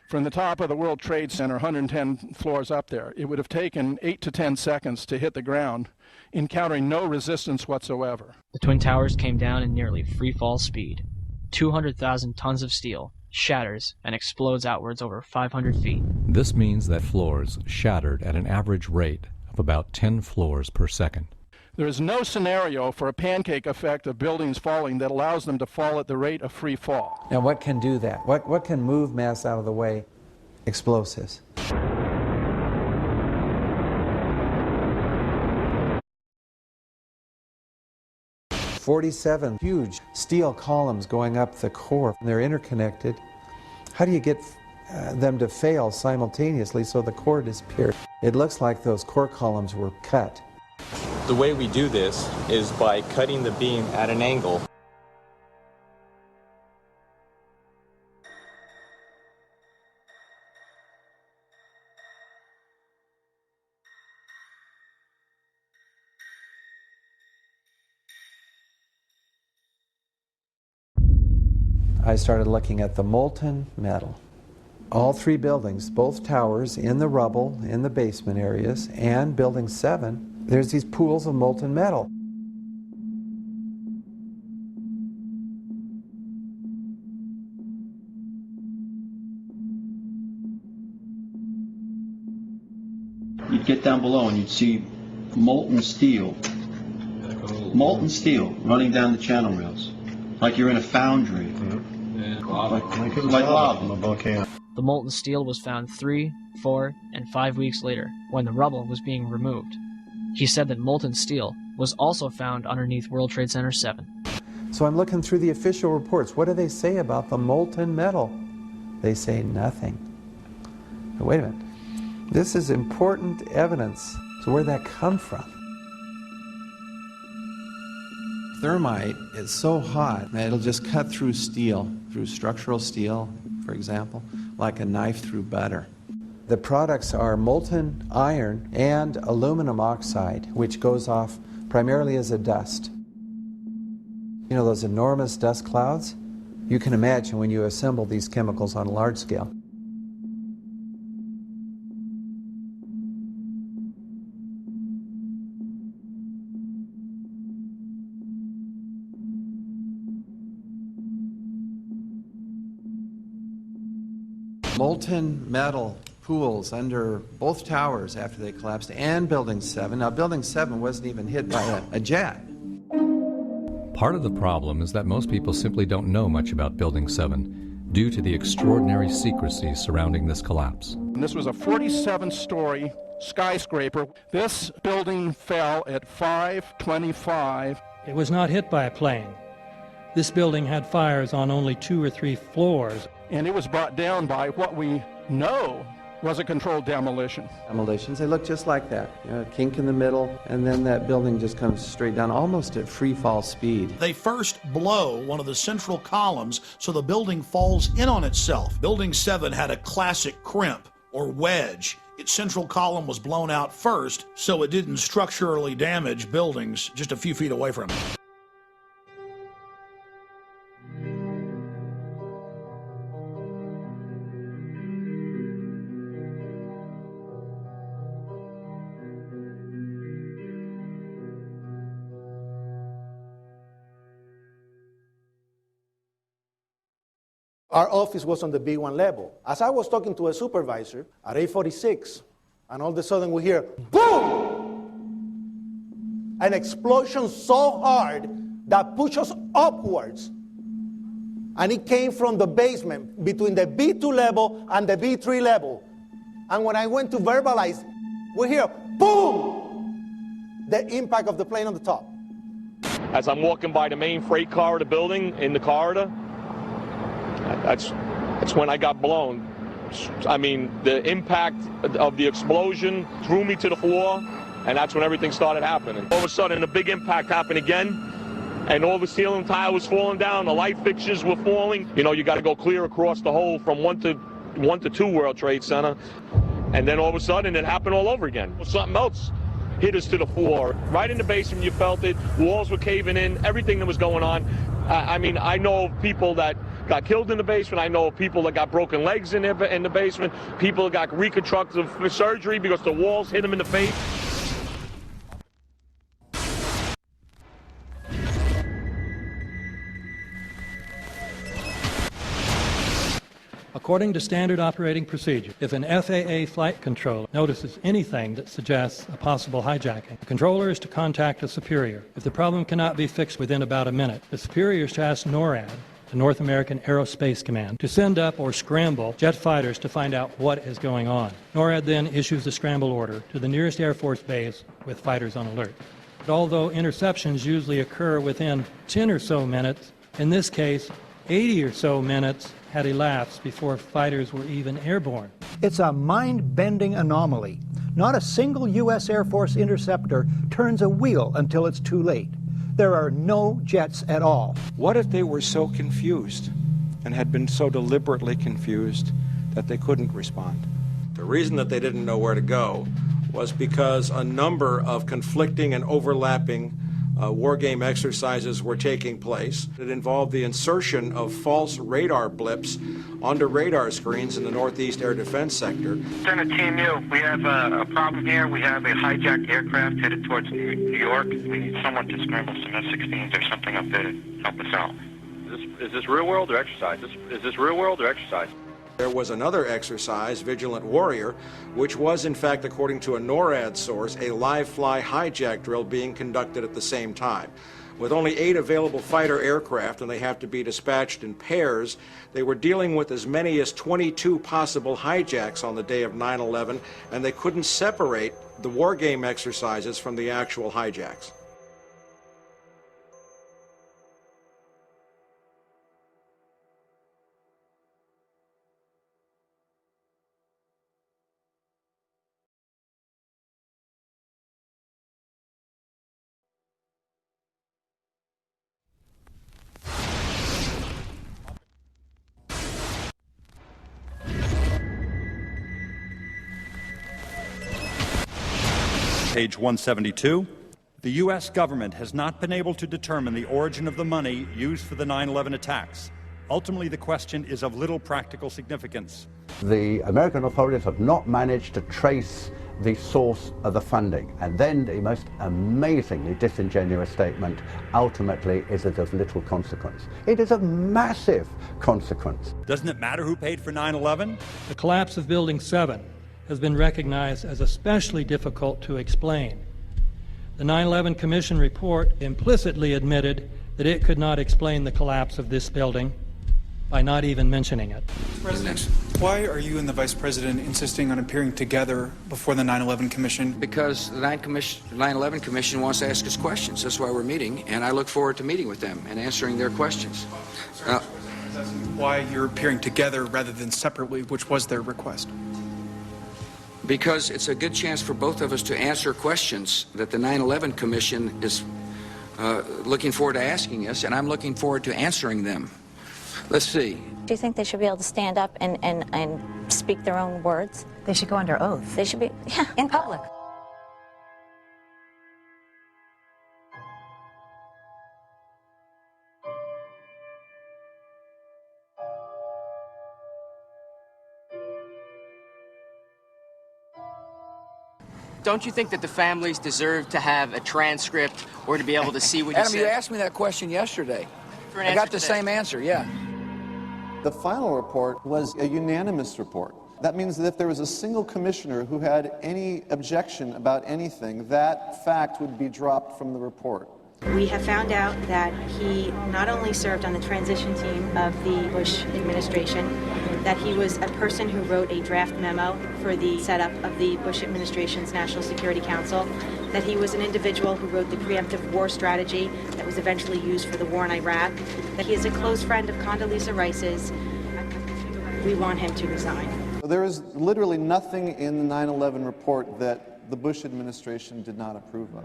from the top of the World Trade Center, 110 floors up there. It would have taken 8 to 10 seconds to hit the ground, encountering no resistance whatsoever. The Twin Towers came down in nearly free-fall speed. 200,000 tons of steel shatters and explodes outwards over 500 feet. This means that floors shattered at an average rate of about 10 floors per second. There is no scenario for a pancake effect of buildings falling that allows them to fall at the rate of free fall. Now what can do that? What can move mass out of the way? Explosives. "47 huge steel columns going up the core. They're interconnected. How do you get them to fail simultaneously so the core disappears? It looks like those core columns were cut. The way we do this is by cutting the beam at an angle. I started looking at the molten metal. All three buildings, both towers, in the rubble, in the basement areas, and Building 7, there's these pools of molten metal. You'd get down below and you'd see molten steel running down the channel rails, like you're in a foundry. Like lava. A volcano. The molten steel was found 3, 4, and 5 weeks later, when the rubble was being removed. He said that molten steel was also found underneath World Trade Center 7. So I'm looking through the official reports. What do they say about the molten metal? They say nothing. But wait a minute. This is important evidence. So where did that come from? Thermite is so hot that it'll just cut through steel, through structural steel, for example, like a knife through butter. The products are molten iron and aluminum oxide, which goes off primarily as a dust. You know those enormous dust clouds? You can imagine when you assemble these chemicals on a large scale. Molten metal pools under both towers after they collapsed, and Building 7. Now, Building 7 wasn't even hit by a jet. Part of the problem is that most people simply don't know much about Building 7 due to the extraordinary secrecy surrounding this collapse. And this was a 47-story skyscraper. This building fell at 5:25. It was not hit by a plane. This building had fires on only 2 or 3 floors. And it was brought down by what we know was a controlled demolition. Demolitions, they look just like that. You know, a kink in the middle, and then that building just comes straight down, almost at free fall speed. They first blow one of the central columns so the building falls in on itself. Building 7 had a classic crimp or wedge. Its central column was blown out first, so it didn't structurally damage buildings just a few feet away from it. Our office was on the B1 level. As I was talking to a supervisor at 8:46, and all of a sudden we hear, boom! An explosion so hard that pushed us upwards. And it came from the basement between the B2 level and the B3 level. And when I went to verbalize, we hear, boom! The impact of the plane on the top. As I'm walking by the main freight corridor building in the corridor, that's when I got blown. I mean, the impact of the explosion threw me to the floor, and that's when everything started happening. All of a sudden, a big impact happened again, and all the ceiling tile was falling down, the light fixtures were falling. You know, you got to go clear across the whole from 1 to 2 World Trade Center, and then all of a sudden, it happened all over again. Something else hit us to the floor. Right in the basement, you felt it. Walls were caving in, everything that was going on. I mean, I know of people that got killed in the basement. I know of people that got broken legs in the basement. People that got reconstructive surgery because the walls hit them in the face. According to standard operating procedure, if an FAA flight controller notices anything that suggests a possible hijacking, the controller is to contact a superior. If the problem cannot be fixed within about a minute, the superior is to ask NORAD, the North American Aerospace Command, to send up or scramble jet fighters to find out what is going on. NORAD then issues the scramble order to the nearest Air Force base with fighters on alert. But although interceptions usually occur within 10 or so minutes, in this case, 80 or so minutes had elapsed before fighters were even airborne. It's a mind-bending anomaly. Not a single U.S. Air Force interceptor turns a wheel until it's too late. There are no jets at all. What if they were so confused and had been so deliberately confused that they couldn't respond? The reason that they didn't know where to go was because a number of conflicting and overlapping war game exercises were taking place. It involved the insertion of false radar blips onto radar screens in the Northeast Air Defense Sector. Center Team U, we have a problem here. We have a hijacked aircraft headed towards New York. We need someone to scramble some F-16s or something up there to help us out. Is this real world or exercise? Is this real world or exercise? There was another exercise, Vigilant Warrior, which was, in fact, according to a NORAD source, a live-fly hijack drill being conducted at the same time. With only 8 available fighter aircraft, and they have to be dispatched in pairs, they were dealing with as many as 22 possible hijacks on the day of 9/11, and they couldn't separate the war game exercises from the actual hijacks. Page 172. The U.S. government has not been able to determine the origin of the money used for the 9/11 attacks. Ultimately, the question is of little practical significance. The American authorities have not managed to trace the source of the funding. And then the most amazingly disingenuous statement ultimately is of little consequence. It is of massive consequence. Doesn't it matter who paid for 9/11? The collapse of Building 7 has been recognized as especially difficult to explain. The 9/11 Commission report implicitly admitted that it could not explain the collapse of this building by not even mentioning it. President, why are you and the Vice President insisting on appearing together before the 9/11 Commission? Because the 9/11 Commission wants to ask us questions. That's why we're meeting, and I look forward to meeting with them and answering their questions. Why you're appearing together rather than separately, which was their request? Because it's a good chance for both of us to answer questions that the 9/11 Commission is looking forward to asking us, and I'm looking forward to answering them. Let's see. Do you think they should be able to stand up and speak their own words? They should go under oath. They should be, yeah, In public. Don't you think that the families deserve to have a transcript or to be able to see what you Adam, said? you asked me that question yesterday. I got the same answer, yeah. The final report was a unanimous report. That means that if there was a single commissioner who had any objection about anything, that fact would be dropped from the report. We have found out that he not only served on the transition team of the Bush administration, that he was a person who wrote a draft memo for the setup of the Bush administration's National Security Council, that he was an individual who wrote the preemptive war strategy that was eventually used for the war in Iraq, that he is a close friend of Condoleezza Rice's. We want him to resign. There is literally nothing in the 9/11 report that the Bush administration did not approve of.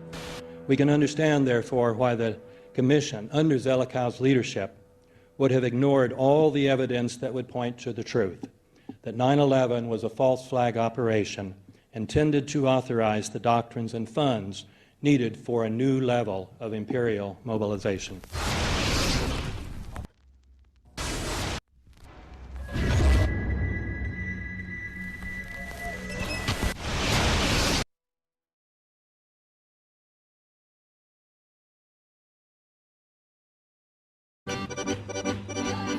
We can understand, therefore, why the Commission, under Zelikow's leadership, would have ignored all the evidence that would point to the truth, that 9/11 was a false flag operation intended to authorize the doctrines and funds needed for a new level of imperial mobilization.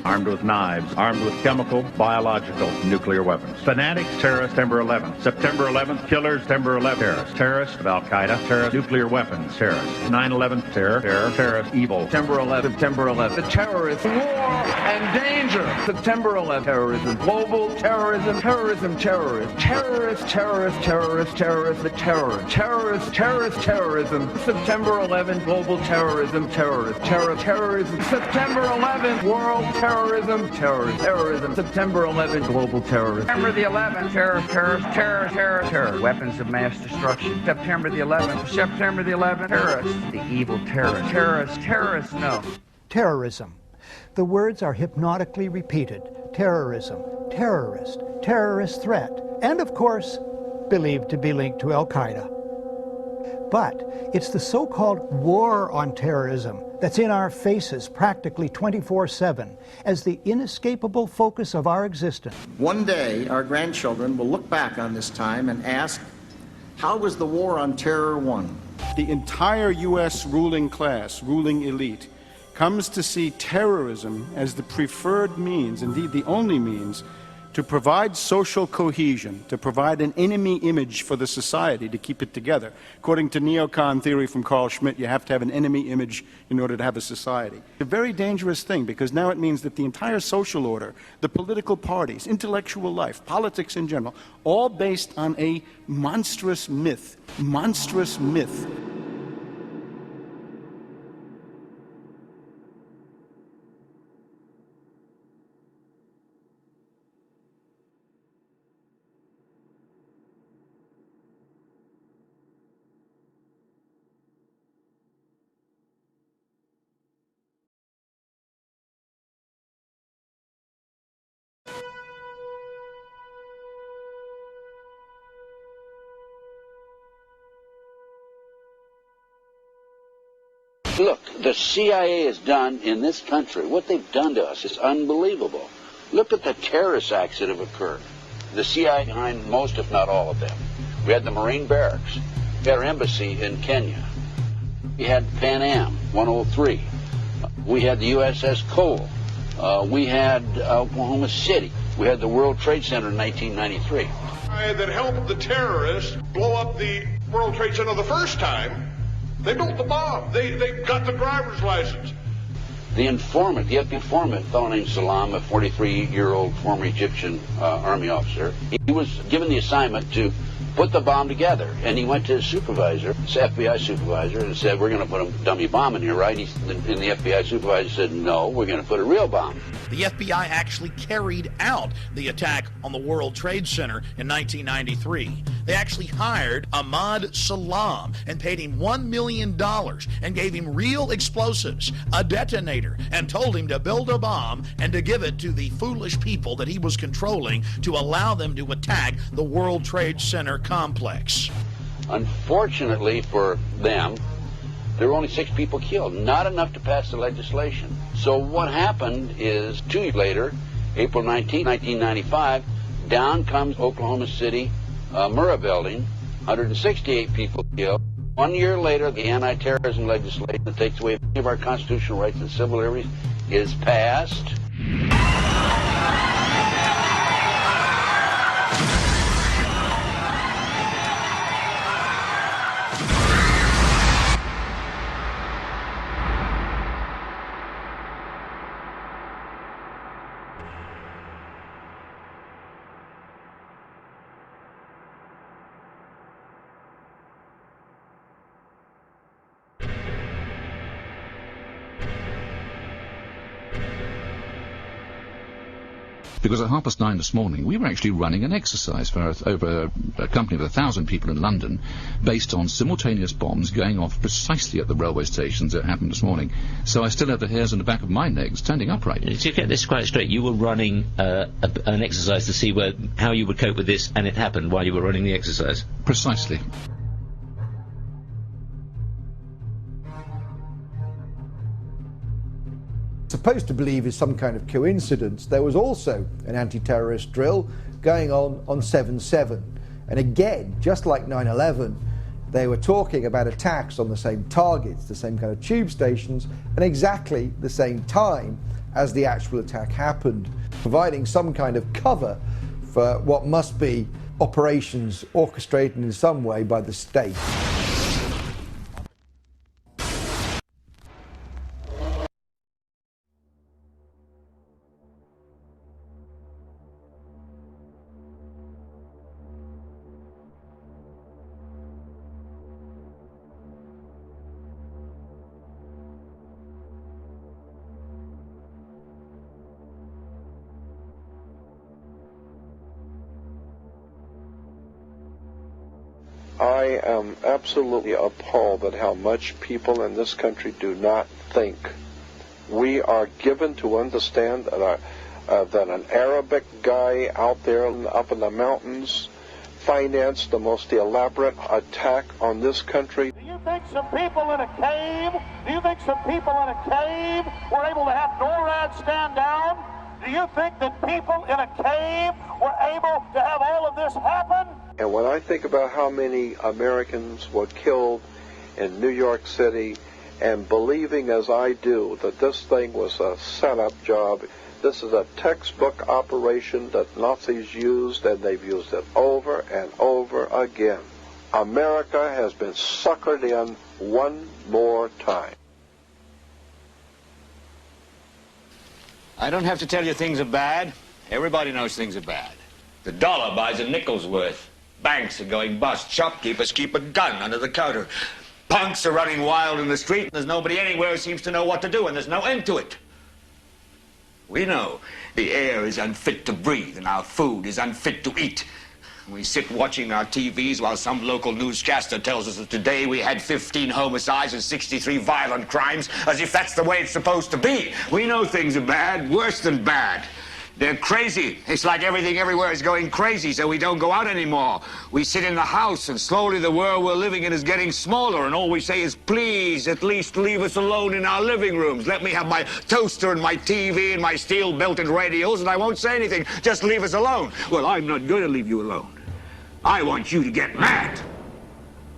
armed with knives, armed with chemical, biological, nuclear weapons. Fanatics, terrorists, September 11th. September 11th, killers, September 11th, terrorists. Terrorists of Al-Qaeda, terrorists, nuclear weapons, terrorists. 9/11, terror, terrorist, evil. September 11th, September 11th. The terrorists, war and danger. September 11th, terrorism, global terrorism, terrorism, terrorists, terrorists, terrorists, terrorists, terrorists, the terror, terrorists, terrorist, terrorism. September 11th, global terrorism, terrorist, terror, terrorism. September 11th, world terrorism, terrorist, terrorism. September 11th, global terrorism. September the 11th, terror, terror, terror, terror, terror. Weapons of mass destruction. September the 11th, September the 11th, terrorists, the evil terrorists, terrorists, terrorists, no. Terrorism. The words are hypnotically repeated. Terrorism, terrorist, terrorist threat, and of course, believed to be linked to Al-Qaeda. But it's the so-called war on terrorism that's in our faces practically 24/7 as the inescapable focus of our existence. One day, our grandchildren will look back on this time and ask, how was the war on terror won? The entire U.S. ruling class, ruling elite, comes to see terrorism as the preferred means, indeed the only means, to provide social cohesion, to provide an enemy image for the society to keep it together. According to neocon theory from Carl Schmitt, you have to have an enemy image in order to have a society. It's a very dangerous thing because now it means that the entire social order, the political parties, intellectual life, politics in general, all based on a monstrous myth. Monstrous myth. Look, the CIA has done in this country, what they've done to us is unbelievable. Look at the terrorist acts that have occurred. The CIA behind most, if not all of them. We had the Marine barracks. We had our embassy in Kenya. We had Pan Am 103. We had the USS Cole. We had Oklahoma City. We had the World Trade Center in 1993. That helped the terrorists blow up the World Trade Center the first time. They built the bomb. They got the driver's license. The informant, the FBI informant, a fellow named Salam, a 43-year-old former Egyptian army officer, he was given the assignment to put the bomb together. And he went to his supervisor, his FBI supervisor, and said, we're going to put a dummy bomb in here, right? And the FBI supervisor said, no, we're going to put a real bomb. The FBI actually carried out the attack on the World Trade Center in 1993. They actually hired Ahmad Salam and paid him $1 million and gave him real explosives, a detonator, and told him to build a bomb and to give it to the foolish people that he was controlling to allow them to attack the World Trade Center complex. Unfortunately for them, there were only 6 people killed, not enough to pass the legislation. So what happened is 2 years later, April 19, 1995, down comes Oklahoma City Murrah building, 168 people killed. 1 year later, the anti-terrorism legislation that takes away many of our constitutional rights and civil liberties is passed. Because at 9:30 this morning, we were actually running an exercise for over a company of 1,000 people in London, based on simultaneous bombs going off precisely at the railway stations that happened this morning. So I still have the hairs on the back of my neck standing upright. To get this quite straight, you were running an exercise to see how you would cope with this, and it happened while you were running the exercise? Precisely. Supposed to believe is some kind of coincidence, there was also an anti-terrorist drill going on 7/7. And again, just like 9/11, they were talking about attacks on the same targets, the same kind of tube stations, and exactly the same time. as the actual attack happened, providing some kind of cover for what must be operations orchestrated in some way by the state. I am absolutely appalled at how much people in this country do not think. We are given to understand that, that an Arabic guy out there up in the mountains financed the most elaborate attack on this country. Do you think some people in a cave, were able to have NORAD stand down? Do you think that people in a cave were able to have all of this happen? And when I think about how many Americans were killed in New York City, and believing as I do that this thing was a setup job, this is a textbook operation that Nazis used, and they've used it over and over again. America has been suckered in one more time. I don't have to tell you things are bad. Everybody knows things are bad. The dollar buys a nickel's worth. Banks are going bust. Shopkeepers keep a gun under the counter. Punks are running wild in the street, and there's nobody anywhere who seems to know what to do, and there's no end to it. We know the air is unfit to breathe, and our food is unfit to eat. We sit watching our TVs while some local newscaster tells us that today we had 15 homicides and 63 violent crimes, as if that's the way it's supposed to be. We know things are bad, worse than bad. They're crazy. It's like everything everywhere is going crazy, so we don't go out anymore. We sit in the house, and slowly the world we're living in is getting smaller, and all we say is, please, at least leave us alone in our living rooms. Let me have my toaster and my TV and my steel-belted radios, and I won't say anything. Just leave us alone. Well, I'm not going to leave you alone. I want you to get mad.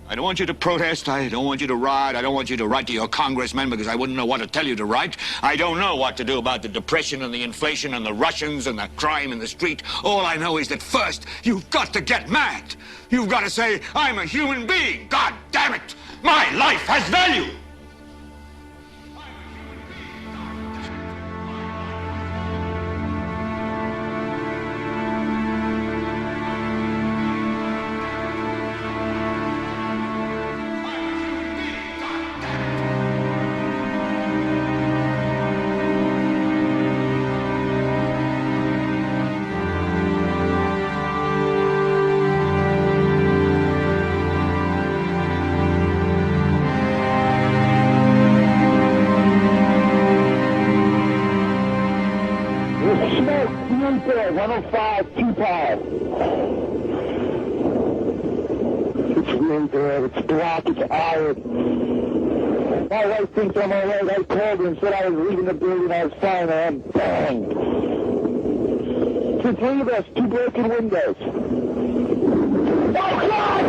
I don't want you to protest. I don't want you to riot. I don't want you to write to your congressmen because I wouldn't know what to tell you to write. I don't know what to do about the depression and the inflation and the Russians and the crime in the street. All I know is that first, you've got to get mad. You've got to say, I'm a human being. God damn it. My life has value. My wife thinks I'm all right. I called her and said I was leaving the building. I was fine, and bang. To three of us, 2 broken windows. Oh, God!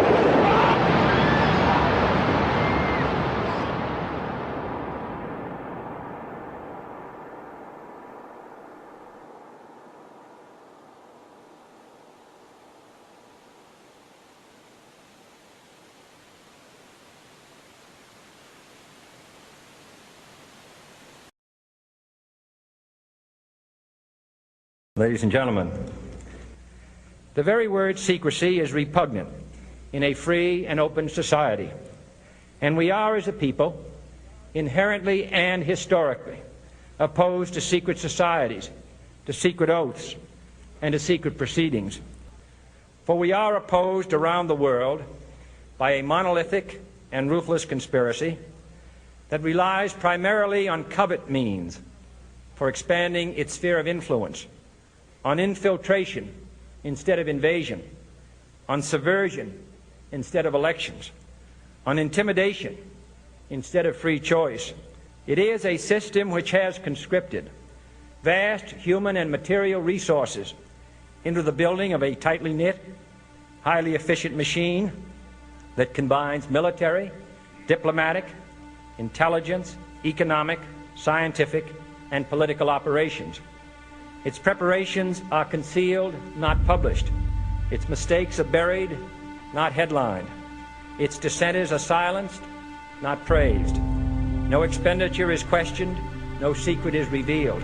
Ladies and gentlemen, the very word secrecy is repugnant in a free and open society, and we are, as a people, inherently and historically opposed to secret societies, to secret oaths, and to secret proceedings. For we are opposed around the world by a monolithic and ruthless conspiracy that relies primarily on covert means for expanding its sphere of influence, on infiltration instead of invasion, on subversion instead of elections, on intimidation instead of free choice. It is a system which has conscripted vast human and material resources into the building of a tightly knit, highly efficient machine that combines military, diplomatic, intelligence, economic, scientific, and political operations. Its preparations are concealed, not published. Its mistakes are buried, not headlined. Its dissenters are silenced, not praised. No expenditure is questioned, no secret is revealed.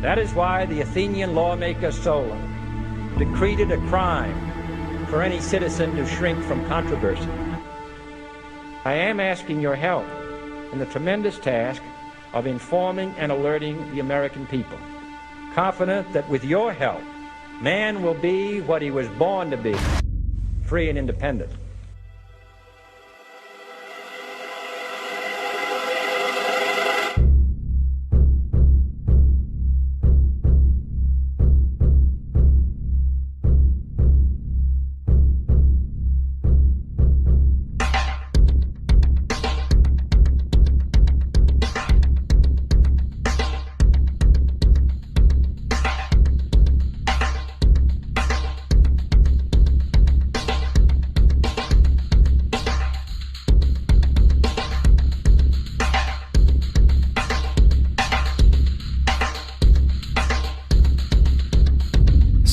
That is why the Athenian lawmaker Solon decreed it a crime for any citizen to shrink from controversy. I am asking your help in the tremendous task of informing and alerting the American people, confident that with your help, man will be what he was born to be, free and independent.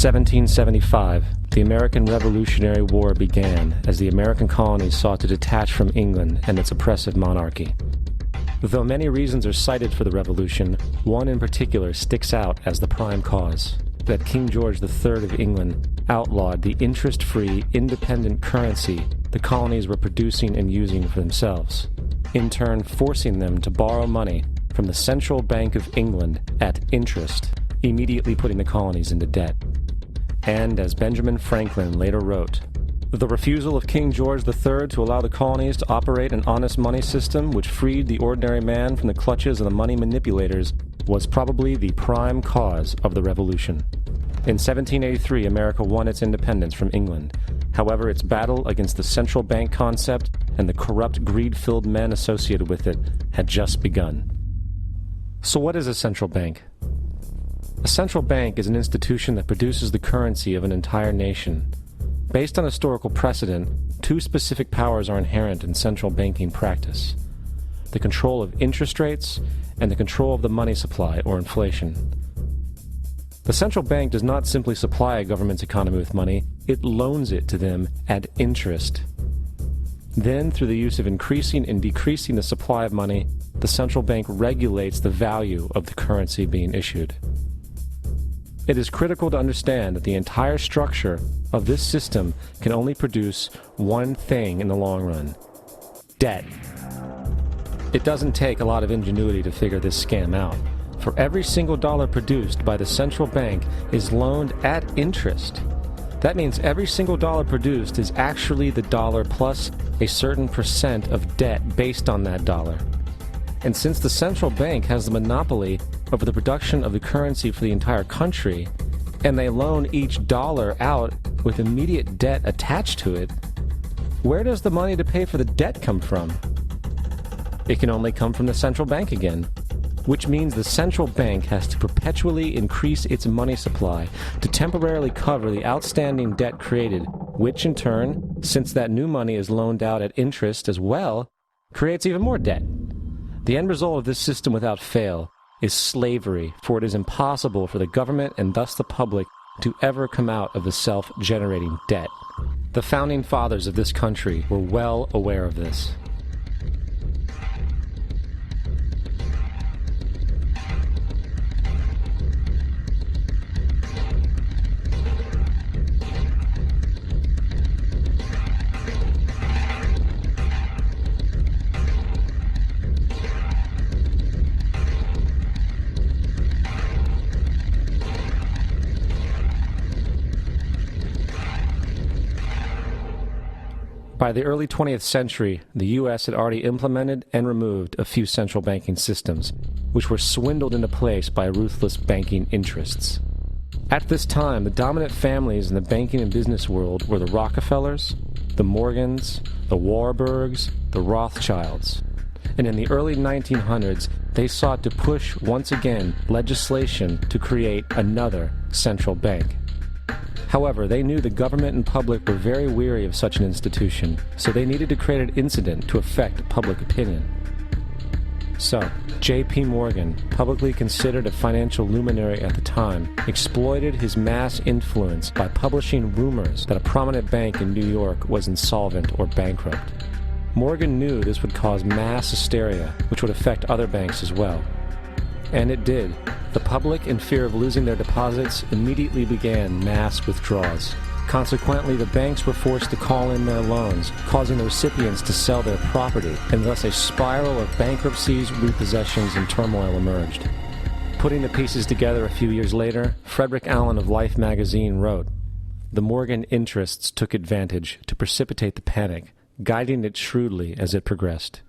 In 1775, the American Revolutionary War began as the American colonies sought to detach from England and its oppressive monarchy. Though many reasons are cited for the revolution, one in particular sticks out as the prime cause: that King George III of England outlawed the interest-free, independent currency the colonies were producing and using for themselves, in turn forcing them to borrow money from the Central Bank of England at interest, immediately putting the colonies into debt. And, as Benjamin Franklin later wrote, the refusal of King George III to allow the colonies to operate an honest money system which freed the ordinary man from the clutches of the money manipulators was probably the prime cause of the Revolution. In 1783, America won its independence from England. However, its battle against the central bank concept and the corrupt, greed-filled men associated with it had just begun. So what is a central bank? A central bank is an institution that produces the currency of an entire nation. Based on historical precedent, two specific powers are inherent in central banking practice: the control of interest rates and the control of the money supply, or inflation. The central bank does not simply supply a government's economy with money, it loans it to them at interest. Then, through the use of increasing and decreasing the supply of money, the central bank regulates the value of the currency being issued. It is critical to understand that the entire structure of this system can only produce one thing in the long run: debt. It doesn't take a lot of ingenuity to figure this scam out. For every single dollar produced by the central bank is loaned at interest. That means every single dollar produced is actually the dollar plus a certain percent of debt based on that dollar. And since the central bank has the monopoly over the production of the currency for the entire country, and they loan each dollar out with immediate debt attached to it, where does the money to pay for the debt come from? It can only come from the central bank again, which means the central bank has to perpetually increase its money supply to temporarily cover the outstanding debt created, which in turn, since that new money is loaned out at interest as well, creates even more debt. The end result of this system without fail is slavery, for it is impossible for the government and thus the public to ever come out of the self-generating debt. The founding fathers of this country were well aware of this. By the early 20th century, the U.S. had already implemented and removed a few central banking systems, which were swindled into place by ruthless banking interests. At this time, the dominant families in the banking and business world were the Rockefellers, the Morgans, the Warburgs, the Rothschilds. And in the early 1900s, they sought to push, once again, legislation to create another central bank. However, they knew the government and public were very weary of such an institution, so they needed to create an incident to affect public opinion. So, J.P. Morgan, publicly considered a financial luminary at the time, exploited his mass influence by publishing rumors that a prominent bank in New York was insolvent or bankrupt. Morgan knew this would cause mass hysteria, which would affect other banks as well. And it did. The public, in fear of losing their deposits, immediately began mass withdrawals. Consequently, the banks were forced to call in their loans, causing the recipients to sell their property, and thus a spiral of bankruptcies, repossessions, and turmoil emerged. Putting the pieces together a few years later, Frederick Allen of Life magazine wrote, "The Morgan interests took advantage to precipitate the panic, guiding it shrewdly as it progressed."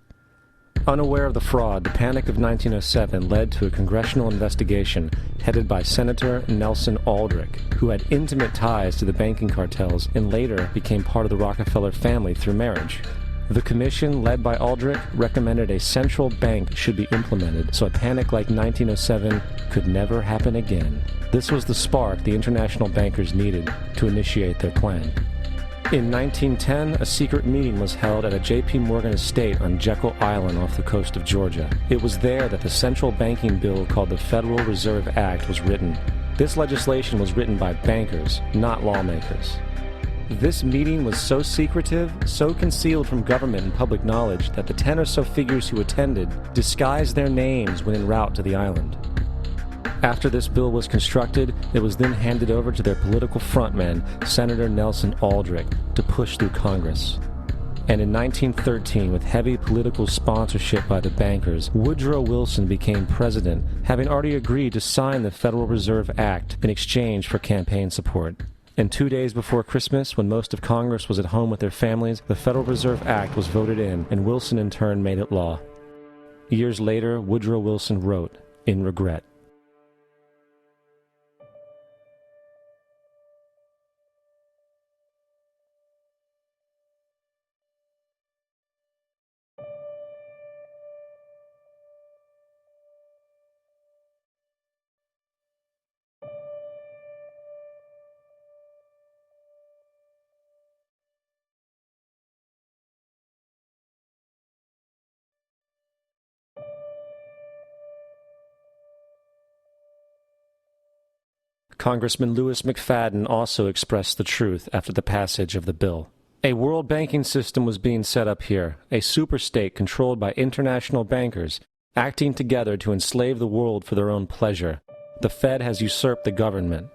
Unaware of the fraud, the Panic of 1907 led to a congressional investigation headed by Senator Nelson Aldrich, who had intimate ties to the banking cartels and later became part of the Rockefeller family through marriage. The commission, led by Aldrich, recommended a central bank should be implemented so a panic like 1907 could never happen again. This was the spark the international bankers needed to initiate their plan. In 1910, a secret meeting was held at a J.P. Morgan estate on Jekyll Island off the coast of Georgia. It was there that the central banking bill called the Federal Reserve Act was written. This legislation was written by bankers, not lawmakers. This meeting was so secretive, so concealed from government and public knowledge that the 10 or so figures who attended disguised their names when en route to the island. After this bill was constructed, it was then handed over to their political frontman, Senator Nelson Aldrich, to push through Congress. And in 1913, with heavy political sponsorship by the bankers, Woodrow Wilson became president, having already agreed to sign the Federal Reserve Act in exchange for campaign support. And 2 days before Christmas, when most of Congress was at home with their families, the Federal Reserve Act was voted in, and Wilson in turn made it law. Years later, Woodrow Wilson wrote, in regret, Congressman Louis McFadden also expressed the truth after the passage of the bill. A world banking system was being set up here, a superstate controlled by international bankers, acting together to enslave the world for their own pleasure. The Fed has usurped the government.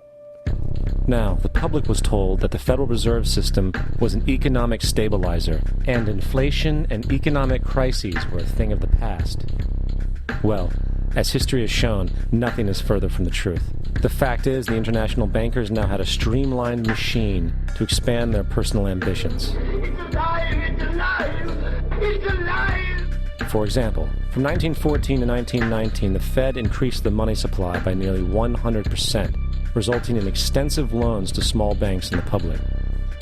Now, the public was told that the Federal Reserve System was an economic stabilizer, and inflation and economic crises were a thing of the past. Well, as history has shown, nothing is further from the truth. The fact is, the international bankers now had a streamlined machine to expand their personal ambitions. For example, from 1914 to 1919, the Fed increased the money supply by nearly 100%, resulting in extensive loans to small banks and the public.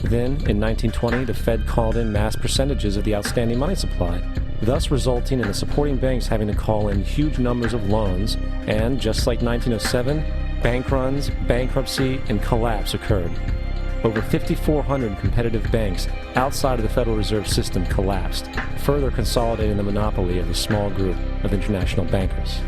Then, in 1920, the Fed called in mass percentages of the outstanding money supply, thus resulting in the supporting banks having to call in huge numbers of loans, and, just like 1907, bank runs, bankruptcy, and collapse occurred. Over 5,400 competitive banks outside of the Federal Reserve System collapsed, further consolidating the monopoly of a small group of international bankers.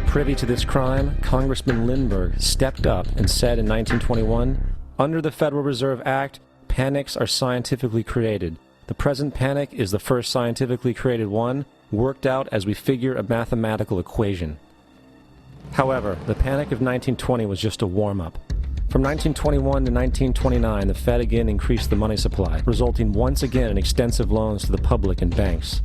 Privy to this crime, Congressman Lindbergh stepped up and said in 1921, "Under the Federal Reserve Act, panics are scientifically created. The present panic is the first scientifically created one, worked out as we figure a mathematical equation." However, the Panic of 1920 was just a warm-up. From 1921 to 1929, the Fed again increased the money supply, resulting once again in extensive loans to the public and banks.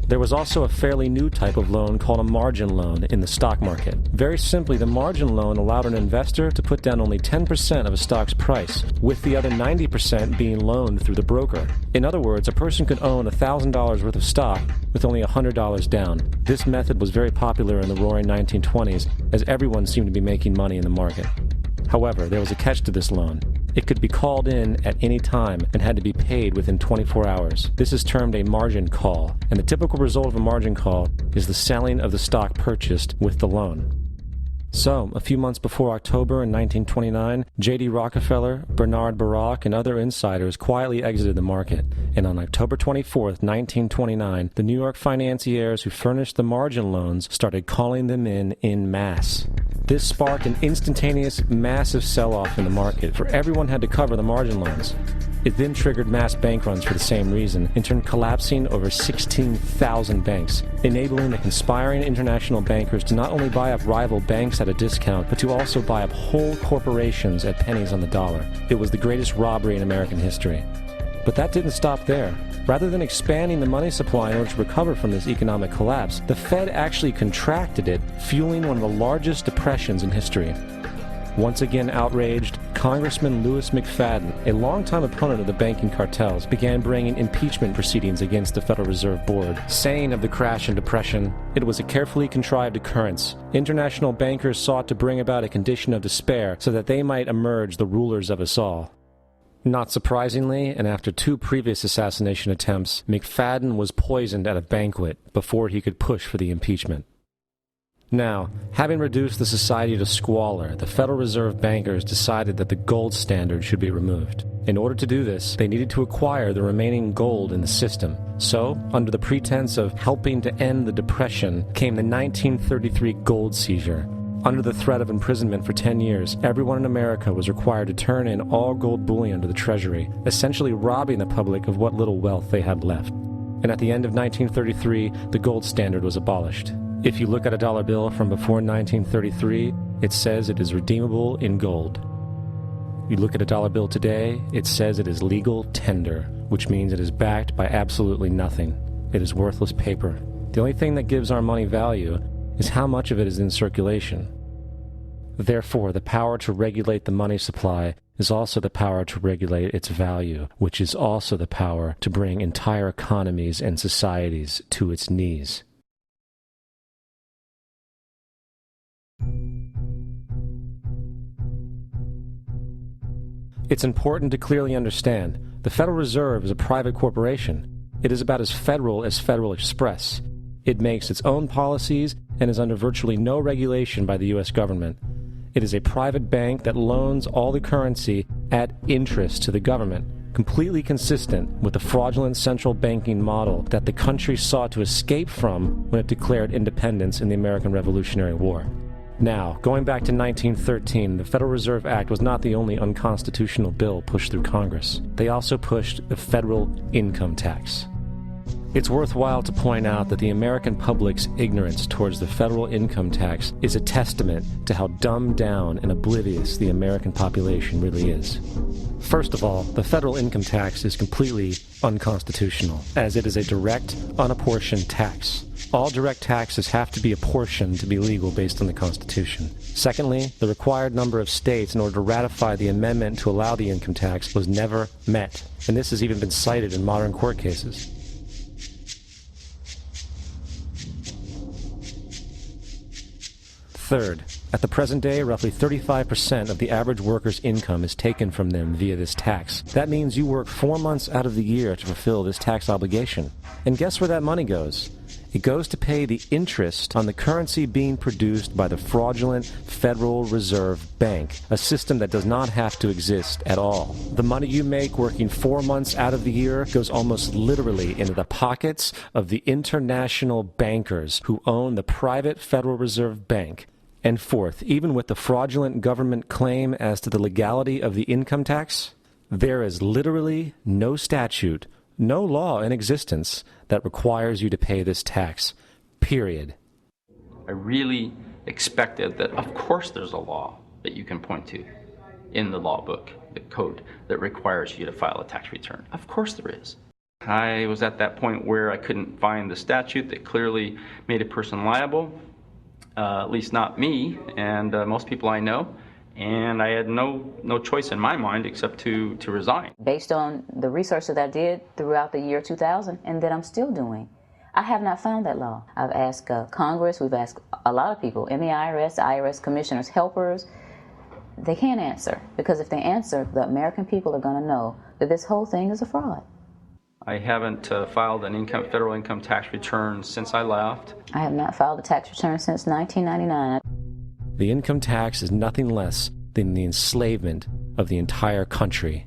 There was also a fairly new type of loan called a margin loan in the stock market. Very simply, the margin loan allowed an investor to put down only 10% of a stock's price, with the other 90% being loaned through the broker. In other words, a person could own $1,000 worth of stock with only $100 down. This method was very popular in the roaring 1920s, as everyone seemed to be making money in the market. However, there was a catch to this loan. It could be called in at any time and had to be paid within 24 hours. This is termed a margin call, and the typical result of a margin call is the selling of the stock purchased with the loan. So, a few months before October in 1929, J.D. Rockefeller, Bernard Baruch, and other insiders quietly exited the market. And on October 24th, 1929, the New York financiers who furnished the margin loans started calling them in masse. This sparked an instantaneous, massive sell-off in the market, for everyone had to cover the margin loans. It then triggered mass bank runs for the same reason, in turn collapsing over 16,000 banks, enabling the conspiring international bankers to not only buy up rival banks at a discount, but to also buy up whole corporations at pennies on the dollar. It was the greatest robbery in American history. But that didn't stop there. Rather than expanding the money supply in order to recover from this economic collapse, the Fed actually contracted it, fueling one of the largest depressions in history. Once again outraged, Congressman Louis McFadden, a longtime opponent of the banking cartels, began bringing impeachment proceedings against the Federal Reserve Board, saying of the crash and depression, it was a carefully contrived occurrence. International bankers sought to bring about a condition of despair so that they might emerge the rulers of us all. Not surprisingly, and after 2 previous assassination attempts, McFadden was poisoned at a banquet before he could push for the impeachment. Now, having reduced the society to squalor, the Federal Reserve bankers decided that the gold standard should be removed. In order to do this, they needed to acquire the remaining gold in the system. So, under the pretense of helping to end the Depression, came the 1933 gold seizure. Under the threat of imprisonment for 10 years, everyone in America was required to turn in all gold bullion to the Treasury, essentially robbing the public of what little wealth they had left. And at the end of 1933, the gold standard was abolished. If you look at a dollar bill from before 1933, it says it is redeemable in gold. You look at a dollar bill today, it says it is legal tender, which means it is backed by absolutely nothing. It is worthless paper. The only thing that gives our money value is how much of it is in circulation. Therefore, the power to regulate the money supply is also the power to regulate its value, which is also the power to bring entire economies and societies to its knees. It's important to clearly understand, the Federal Reserve is a private corporation. It is about as Federal Express. It makes its own policies and is under virtually no regulation by the U.S. government. It is a private bank that loans all the currency at interest to the government, completely consistent with the fraudulent central banking model that the country sought to escape from when it declared independence in the American Revolutionary War. Now, going back to 1913, the Federal Reserve Act was not the only unconstitutional bill pushed through Congress. They also pushed the federal income tax. It's worthwhile to point out that the American public's ignorance towards the federal income tax is a testament to how dumbed down and oblivious the American population really is. First of all, the federal income tax is completely unconstitutional, as it is a direct, unapportioned tax. All direct taxes have to be apportioned to be legal based on the Constitution. Secondly, the required number of states in order to ratify the amendment to allow the income tax was never met, and this has even been cited in modern court cases. Third, at the present day, roughly 35% of the average worker's income is taken from them via this tax. That means you work 4 months out of the year to fulfill this tax obligation. And guess where that money goes? It goes to pay the interest on the currency being produced by the fraudulent Federal Reserve Bank, a system that does not have to exist at all. The money you make working 4 months out of the year goes almost literally into the pockets of the international bankers who own the private Federal Reserve Bank. And fourth, even with the fraudulent government claim as to the legality of the income tax, there is literally no statute, no law in existence that requires you to pay this tax, period. I really expected that, of course there's a law that you can point to in the law book, the code, that requires you to file a tax return. Of course there is. I was at that point where I couldn't find the statute that clearly made a person liable, at least not me and most people I know. And I had no choice in my mind except to resign. Based on the research that I did throughout the year 2000 and that I'm still doing, I have not found that law. I've asked Congress, we've asked a lot of people in the IRS commissioners, helpers. They can't answer, because if they answer, the American people are going to know that this whole thing is a fraud. I haven't filed an federal income tax return since I left. I have not filed a tax return since 1999. the income tax is nothing less than the enslavement of the entire country.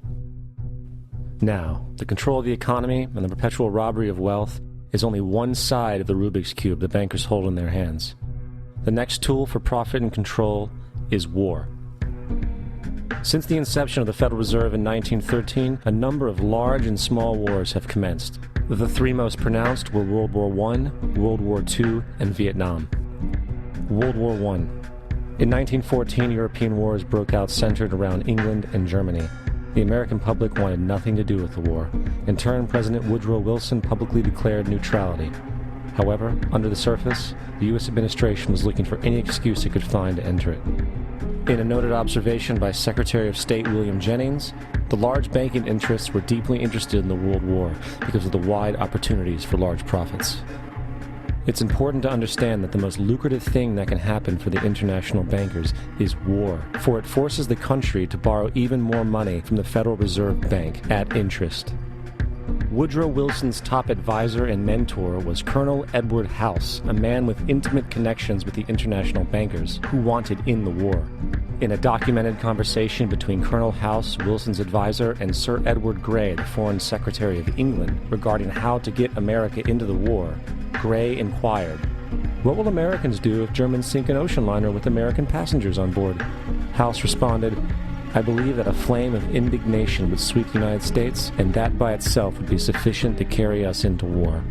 Now, the control of the economy and the perpetual robbery of wealth is only one side of the Rubik's Cube the bankers hold in their hands. The next tool for profit and control is war. Since the inception of the Federal Reserve in 1913, a number of large and small wars have commenced. The three most pronounced were World War I, World War II, and Vietnam. World War I. In 1914, European wars broke out centered around England and Germany. The American public wanted nothing to do with the war. In turn, President Woodrow Wilson publicly declared neutrality. However, under the surface, the U.S. administration was looking for any excuse it could find to enter it. In a noted observation by Secretary of State William Jennings, the large banking interests were deeply interested in the World War because of the wide opportunities for large profits. It's important to understand that the most lucrative thing that can happen for the international bankers is war, for it forces the country to borrow even more money from the Federal Reserve Bank at interest. Woodrow Wilson's top advisor and mentor was Colonel Edward House, a man with intimate connections with the international bankers who wanted in the war. In a documented conversation between Colonel House, Wilson's advisor, and Sir Edward Grey, the Foreign Secretary of England, regarding how to get America into the war, Grey inquired, "What will Americans do if Germans sink an ocean liner with American passengers on board?" House responded, "I believe that a flame of indignation would sweep the United States, and that by itself would be sufficient to carry us into war."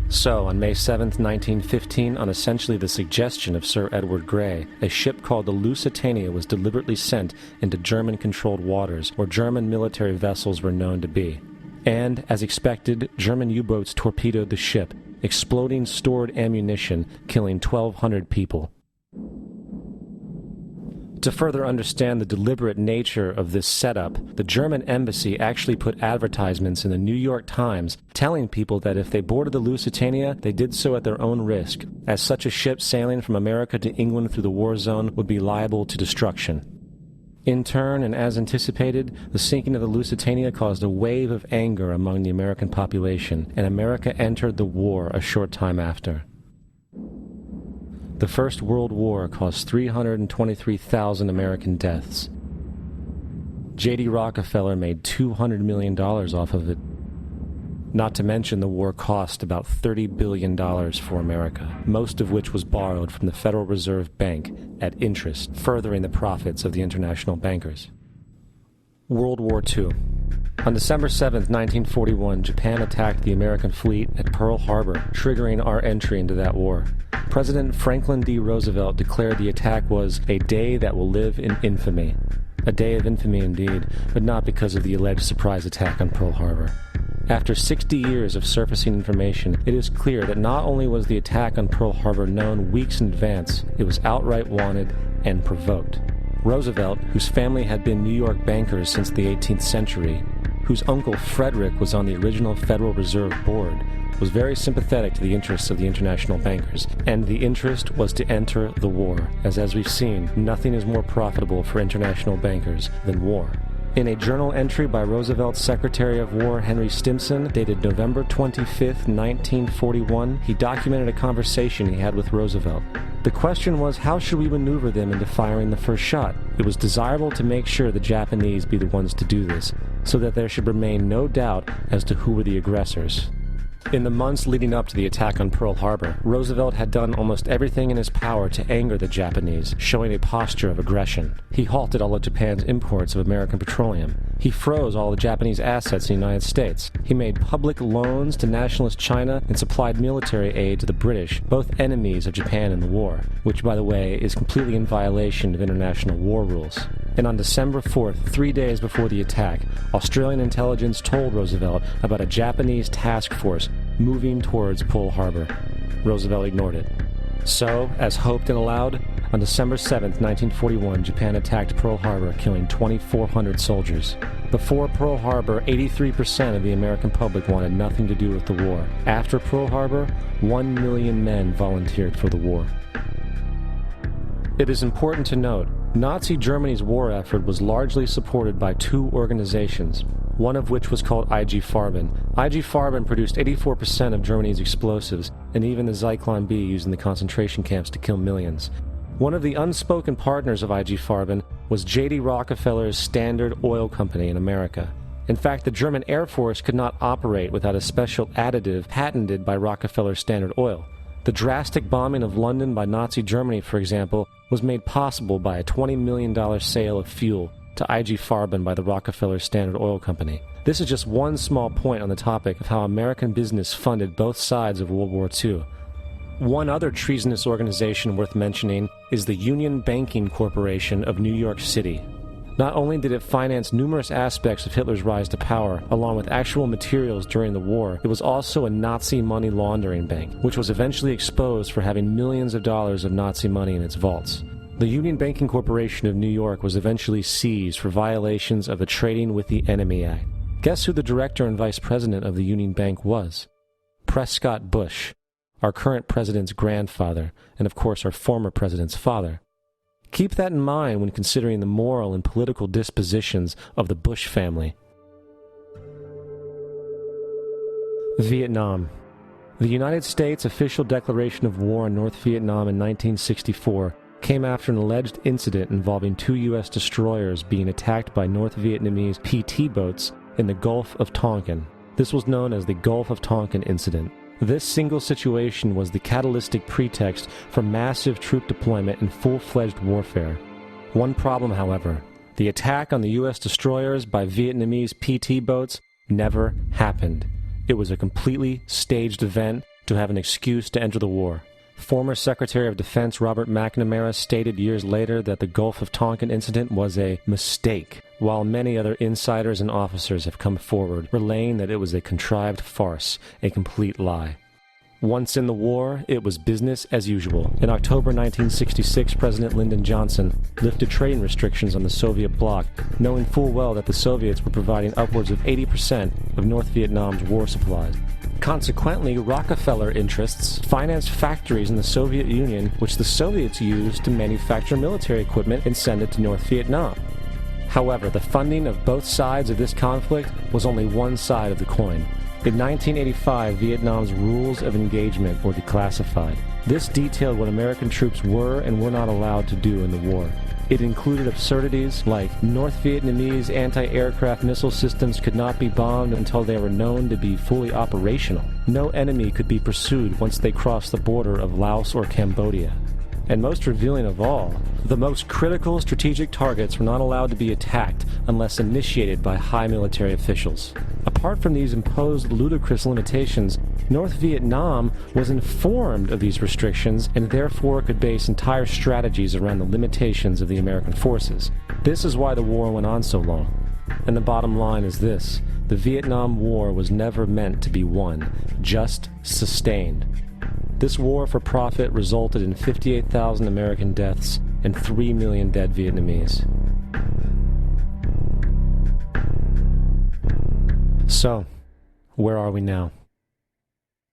So, on May 7, 1915, on essentially the suggestion of Sir Edward Grey, a ship called the Lusitania was deliberately sent into German-controlled waters where German military vessels were known to be. And, as expected, German U-boats torpedoed the ship, exploding stored ammunition, killing 1,200 people. To further understand the deliberate nature of this setup, the German embassy actually put advertisements in the New York Times telling people that if they boarded the Lusitania, they did so at their own risk, as such a ship sailing from America to England through the war zone would be liable to destruction. In turn, and as anticipated, the sinking of the Lusitania caused a wave of anger among the American population, and America entered the war a short time after. The First World War caused 323,000 American deaths. J.D. Rockefeller made $200 million off of it. Not to mention the war cost about $30 billion for America, most of which was borrowed from the Federal Reserve Bank at interest, furthering the profits of the international bankers. World War II. On December 7, 1941, Japan attacked the American fleet at Pearl Harbor, triggering our entry into that war. President Franklin D. Roosevelt declared the attack was a day that will live in infamy. A day of infamy indeed, but not because of the alleged surprise attack on Pearl Harbor. After 60 years of surfacing information, it is clear that not only was the attack on Pearl Harbor known weeks in advance, it was outright wanted and provoked. Roosevelt, whose family had been New York bankers since the 18th century, whose uncle Frederick was on the original Federal Reserve Board, was very sympathetic to the interests of the international bankers, and the interest was to enter the war, as we've seen, nothing is more profitable for international bankers than war. In a journal entry by Roosevelt's Secretary of War Henry Stimson, dated November 25, 1941, he documented a conversation he had with Roosevelt. The question was, how should we maneuver them into firing the first shot? It was desirable to make sure the Japanese be the ones to do this, so that there should remain no doubt as to who were the aggressors. In the months leading up to the attack on Pearl Harbor, Roosevelt had done almost everything in his power to anger the Japanese, showing a posture of aggression. He halted all of Japan's imports of American petroleum. He froze all the Japanese assets in the United States. He made public loans to nationalist China and supplied military aid to the British, both enemies of Japan in the war, which, by the way, is completely in violation of international war rules. And on December 4th, 3 days before the attack, Australian intelligence told Roosevelt about a Japanese task force moving towards Pearl Harbor. Roosevelt ignored it. So, as hoped and allowed, on December 7, 1941, Japan attacked Pearl Harbor, killing 2,400 soldiers. Before Pearl Harbor, 83% of the American public wanted nothing to do with the war. After Pearl Harbor, 1 million men volunteered for the war. It is important to note, Nazi Germany's war effort was largely supported by two organizations, one of which was called IG Farben. IG Farben produced 84% of Germany's explosives, and even the Zyklon B used in the concentration camps to kill millions. One of the unspoken partners of IG Farben was J.D. Rockefeller's Standard Oil Company in America. In fact, the German Air Force could not operate without a special additive patented by Rockefeller's Standard Oil. The drastic bombing of London by Nazi Germany, for example, was made possible by a $20 million sale of fuel to IG Farben by the Rockefeller Standard Oil Company. This is just one small point on the topic of how American business funded both sides of World War II. One other treasonous organization worth mentioning is the Union Banking Corporation of New York City. Not only did it finance numerous aspects of Hitler's rise to power, along with actual materials during the war, it was also a Nazi money laundering bank, which was eventually exposed for having millions of dollars of Nazi money in its vaults. The Union Banking Corporation of New York was eventually seized for violations of the Trading with the Enemy Act. Guess who the director and vice president of the Union Bank was? Prescott Bush, our current president's grandfather, and of course our former president's father. Keep that in mind when considering the moral and political dispositions of the Bush family. Vietnam. The United States' official declaration of war on North Vietnam in 1964 came after an alleged incident involving 2 U.S. destroyers being attacked by North Vietnamese PT boats in the Gulf of Tonkin. This was known as the Gulf of Tonkin Incident. This single situation was the catalytic pretext for massive troop deployment and full-fledged warfare. One problem, however, the attack on the U.S. destroyers by Vietnamese PT boats never happened. It was a completely staged event to have an excuse to enter the war. Former Secretary of Defense Robert McNamara stated years later that the Gulf of Tonkin incident was a mistake, while many other insiders and officers have come forward, relaying that it was a contrived farce, a complete lie. Once in the war, it was business as usual. In October 1966, President Lyndon Johnson lifted trading restrictions on the Soviet bloc, knowing full well that the Soviets were providing upwards of 80% of North Vietnam's war supplies. Consequently, Rockefeller interests financed factories in the Soviet Union, which the Soviets used to manufacture military equipment and send it to North Vietnam. However, the funding of both sides of this conflict was only one side of the coin. In 1985, Vietnam's rules of engagement were declassified. This detailed what American troops were and were not allowed to do in the war. It included absurdities like North Vietnamese anti-aircraft missile systems could not be bombed until they were known to be fully operational. No enemy could be pursued once they crossed the border of Laos or Cambodia. And most revealing of all, the most critical strategic targets were not allowed to be attacked unless initiated by high military officials. Apart from these imposed ludicrous limitations, North Vietnam was informed of these restrictions and therefore could base entire strategies around the limitations of the American forces. This is why the war went on so long. And the bottom line is this: the Vietnam War was never meant to be won, just sustained. This war for profit resulted in 58,000 American deaths and 3 million dead Vietnamese. So, where are we now?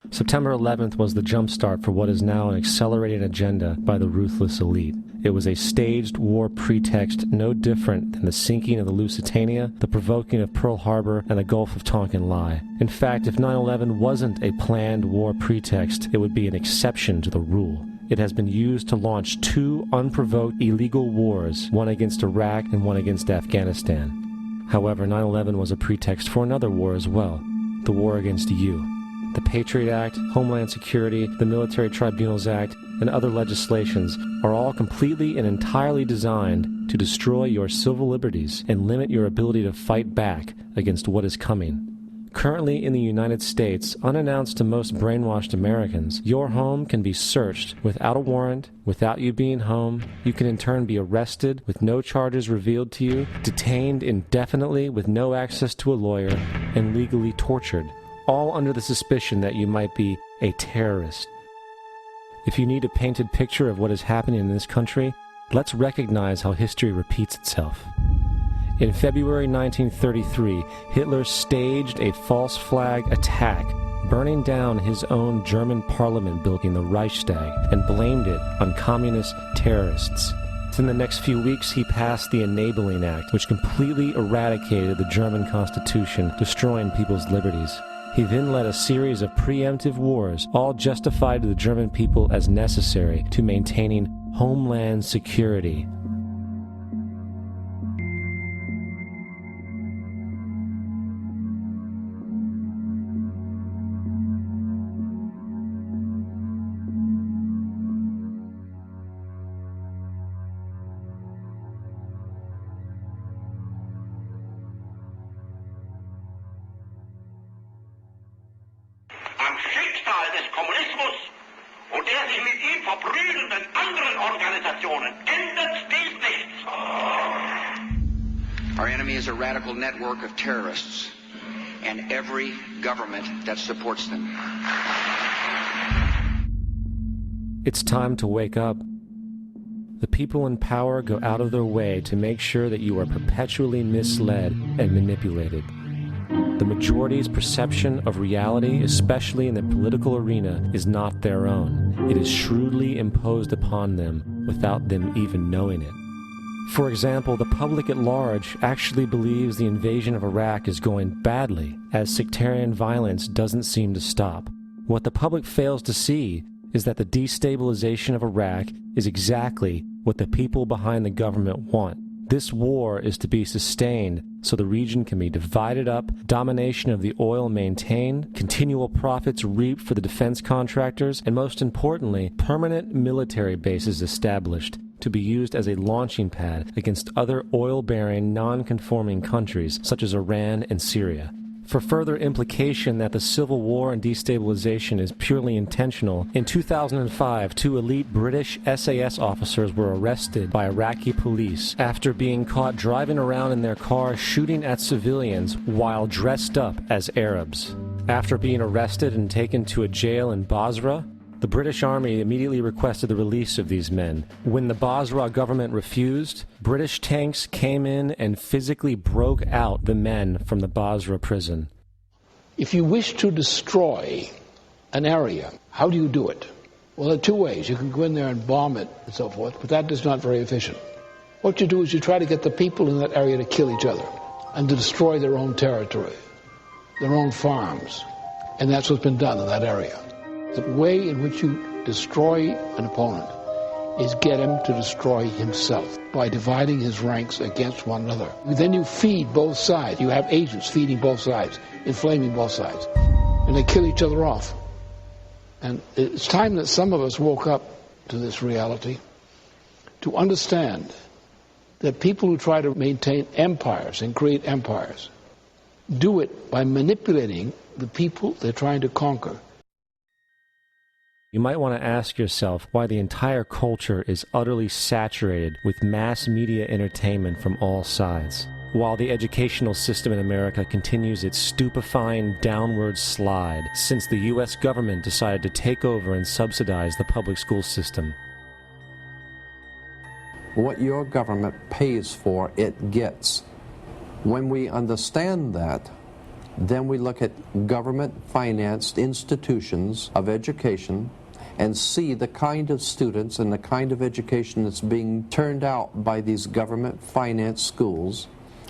September 11th was the jumpstart for what is now an accelerated agenda by the ruthless elite. It was a staged war pretext no different than the sinking of the Lusitania, the provoking of Pearl Harbor, and the Gulf of Tonkin lie. In fact, if 9/11 wasn't a planned war pretext, it would be an exception to the rule. It has been used to launch 2 unprovoked illegal wars, one against Iraq and one against Afghanistan. However, 9/11 was a pretext for another war as well, the war against you. The Patriot Act, Homeland Security, the Military Tribunals Act, and other legislations are all completely and entirely designed to destroy your civil liberties and limit your ability to fight back against what is coming. Currently in the United States, unannounced to most brainwashed Americans, your home can be searched without a warrant, without you being home. You can in turn be arrested with no charges revealed to you, detained indefinitely with no access to a lawyer, and legally tortured, all under the suspicion that you might be a terrorist. If you need a painted picture of what is happening in this country, let's recognize how history repeats itself. In February 1933, Hitler staged a false flag attack, burning down his own German parliament building, the Reichstag, and blamed it on communist terrorists. In the next few weeks, he passed the Enabling Act, which completely eradicated the German Constitution, destroying people's liberties. He then led a series of preemptive wars, all justified to the German people as necessary to maintaining Homeland Security. Am Schicksal des Kommunismus und der sich mit ihm verbrüdernden anderen Organisationen ändert dies nichts. Our enemy is a radical network of terrorists and every government that supports them. It's time to wake up. The people in power go out of their way to make sure that you are perpetually misled and manipulated. The majority's perception of reality, especially in the political arena, is not their own. It is shrewdly imposed upon them without them even knowing it. For example, the public at large actually believes the invasion of Iraq is going badly, as sectarian violence doesn't seem to stop. What the public fails to see is that the destabilization of Iraq is exactly what the people behind the government want. This war is to be sustained so the region can be divided up, domination of the oil maintained, continual profits reaped for the defense contractors, and most importantly, permanent military bases established to be used as a launching pad against other oil-bearing, non-conforming countries such as Iran and Syria. For further implication that the civil war and destabilization is purely intentional, in 2005, 2 elite British SAS officers were arrested by Iraqi police after being caught driving around in their car shooting at civilians while dressed up as Arabs. After being arrested and taken to a jail in Basra, the British Army immediately requested the release of these men. When the Basra government refused, British tanks came in and physically broke out the men from the Basra prison. If you wish to destroy an area, how do you do it? Well, there are 2 ways. You can go in there and bomb it and so forth, but that is not very efficient. What you do is you try to get the people in that area to kill each other and to destroy their own territory, their own farms, and that's what's been done in that area. The way in which you destroy an opponent is get him to destroy himself by dividing his ranks against one another. Then you feed both sides. You have agents feeding both sides, inflaming both sides, and they kill each other off. And it's time that some of us woke up to this reality, to understand that people who try to maintain empires and create empires do it by manipulating the people they're trying to conquer. You might want to ask yourself why the entire culture is utterly saturated with mass media entertainment from all sides, while the educational system in America continues its stupefying downward slide since the U.S. government decided to take over and subsidize the public school system. What your government pays for, it gets. When we understand that, then we look at government-financed institutions of education and see the kind of students and the kind of education that's being turned out by these government-financed schools.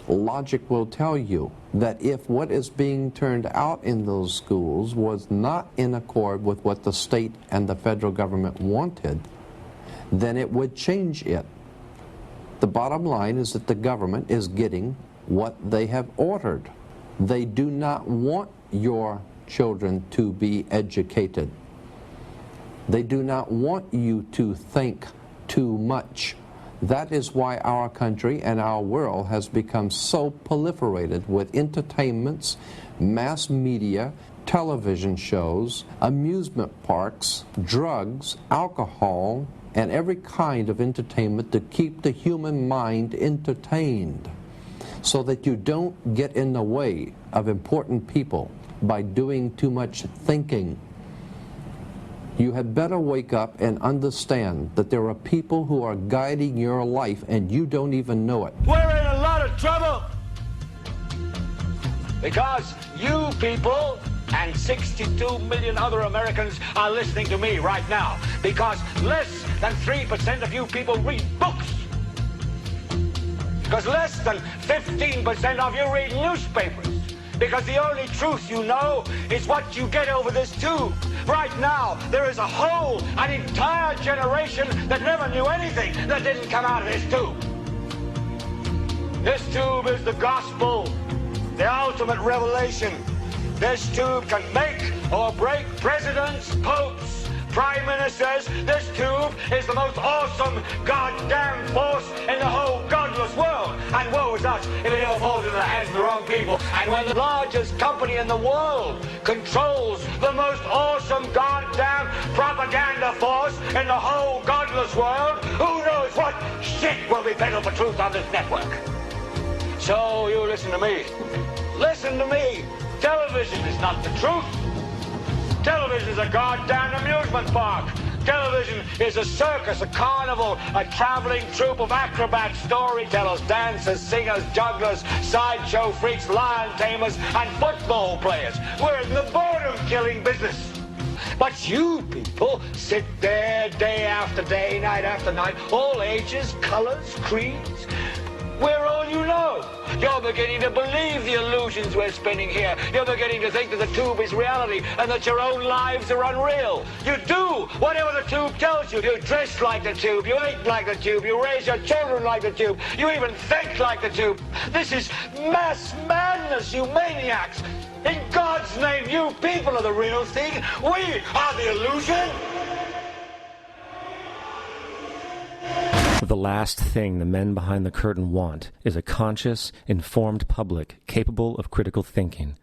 Logic will tell you that if what is being turned out in those schools was not in accord with what the state and the federal government wanted, then it would change it. The bottom line is that the government is getting what they have ordered. They do not want your children to be educated. They do not want you to think too much. That is why our country and our world has become so proliferated with entertainments, mass media, television shows, amusement parks, drugs, alcohol, and every kind of entertainment to keep the human mind entertained, so that you don't get in the way of important people by doing too much thinking. You had better wake up and understand that there are people who are guiding your life and you don't even know it. We're in a lot of trouble because you people and 62 million other Americans are listening to me right now, because less than 3% of you people read books, because less than 15% of you read newspapers, because the only truth you know is what you get over this tube. Right now, there is an entire generation that never knew anything that didn't come out of this tube. This tube is the gospel, the ultimate revelation. This tube can make or break presidents, popes, prime ministers. This tube is the most awesome goddamn force in the whole godless world. And woe is us if it ever falls into the hands of the wrong people. And when the largest company in the world controls the most awesome goddamn propaganda force in the whole godless world, who knows what shit will be peddled for truth on this network. So you listen to me. Listen to me. Television is not the truth. Television is a goddamn amusement park. Television is a circus, a carnival, a traveling troupe of acrobats, storytellers, dancers, singers, jugglers, sideshow freaks, lion tamers, and football players. We're in the boredom-killing business. But you people sit there day after day, night after night, all ages, colors, creeds. We're all you know. You're beginning to believe the illusions we're spinning here. You're beginning to think that the tube is reality and that your own lives are unreal. You do whatever the tube tells you. You dress like the tube. You eat like the tube. You raise your children like the tube. You even think like the tube. This is mass madness, you maniacs. In God's name, you people are the real thing. We are the illusion. The last thing the men behind the curtain want is a conscious, informed public capable of critical thinking,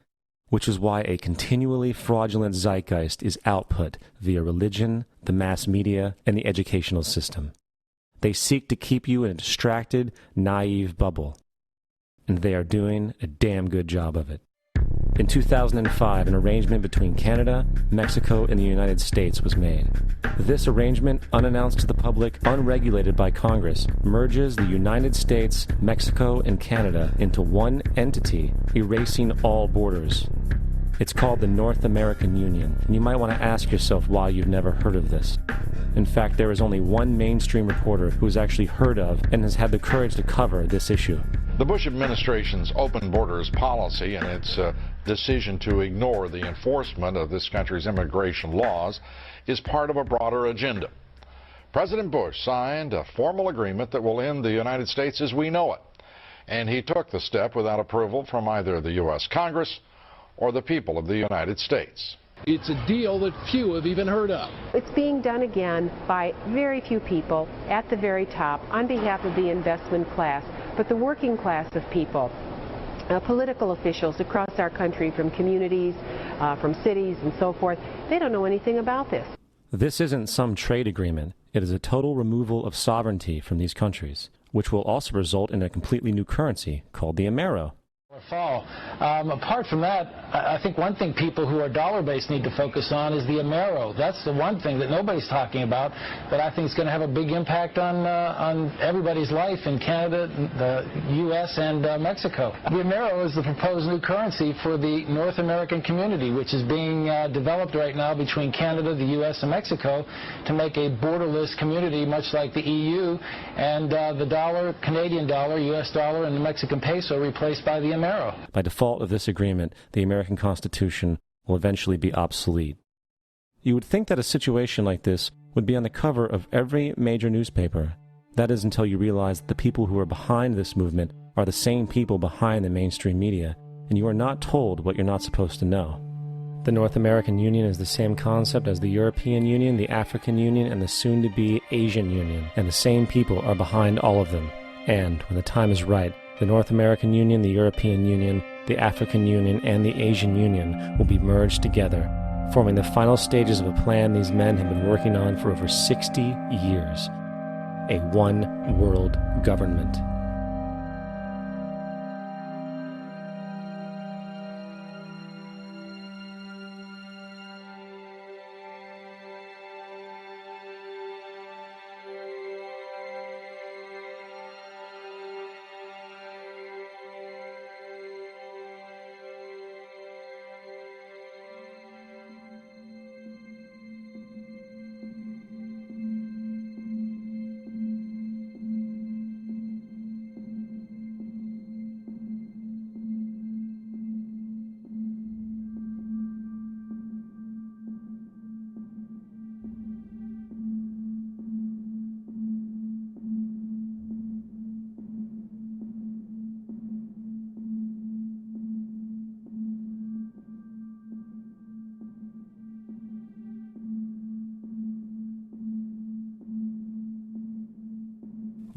which is why a continually fraudulent zeitgeist is output via religion, the mass media, and the educational system. They seek to keep you in a distracted, naive bubble, and they are doing a damn good job of it. In 2005, an arrangement between Canada, Mexico, and the United States was made. This arrangement, unannounced to the public, unregulated by Congress, merges the United States, Mexico, and Canada into one entity, erasing all borders. It's called the North American Union, and you might want to ask yourself why you've never heard of this. In fact, there is only one mainstream reporter who has actually heard of and has had the courage to cover this issue. The Bush administration's open borders policy and its decision to ignore the enforcement of this country's immigration laws is part of a broader agenda. President Bush signed a formal agreement that will end the United States as we know it, and he took the step without approval from either the U.S. Congress or the people of the United States. It's a deal that few have even heard of. It's being done again by very few people at the very top on behalf of the investment class, but the working class of people. Political officials across our country, from communities, from cities and so forth, they don't know anything about this. This isn't some trade agreement. It is a total removal of sovereignty from these countries, which will also result in a completely new currency called the Amero. Fall. Apart from that, I think one thing people who are dollar-based need to focus on is the Amero. That's the one thing that nobody's talking about, but I think is going to have a big impact on everybody's life in Canada, the U.S., and Mexico. The Amero is the proposed new currency for the North American community, which is being developed right now between Canada, the U.S., and Mexico to make a borderless community, much like the EU, and the dollar, Canadian dollar, U.S. dollar, and the Mexican peso replaced by the Amero. By default of this agreement, the American Constitution will eventually be obsolete. You would think that a situation like this would be on the cover of every major newspaper. That is until you realize that the people who are behind this movement are the same people behind the mainstream media, and you are not told what you're not supposed to know. The North American Union is the same concept as the European Union, the African Union, and the soon-to-be Asian Union, and the same people are behind all of them. And, when the time is right, the North American Union, the European Union, the African Union, and the Asian Union will be merged together, forming the final stages of a plan these men have been working on for over 60 years. A one-world government.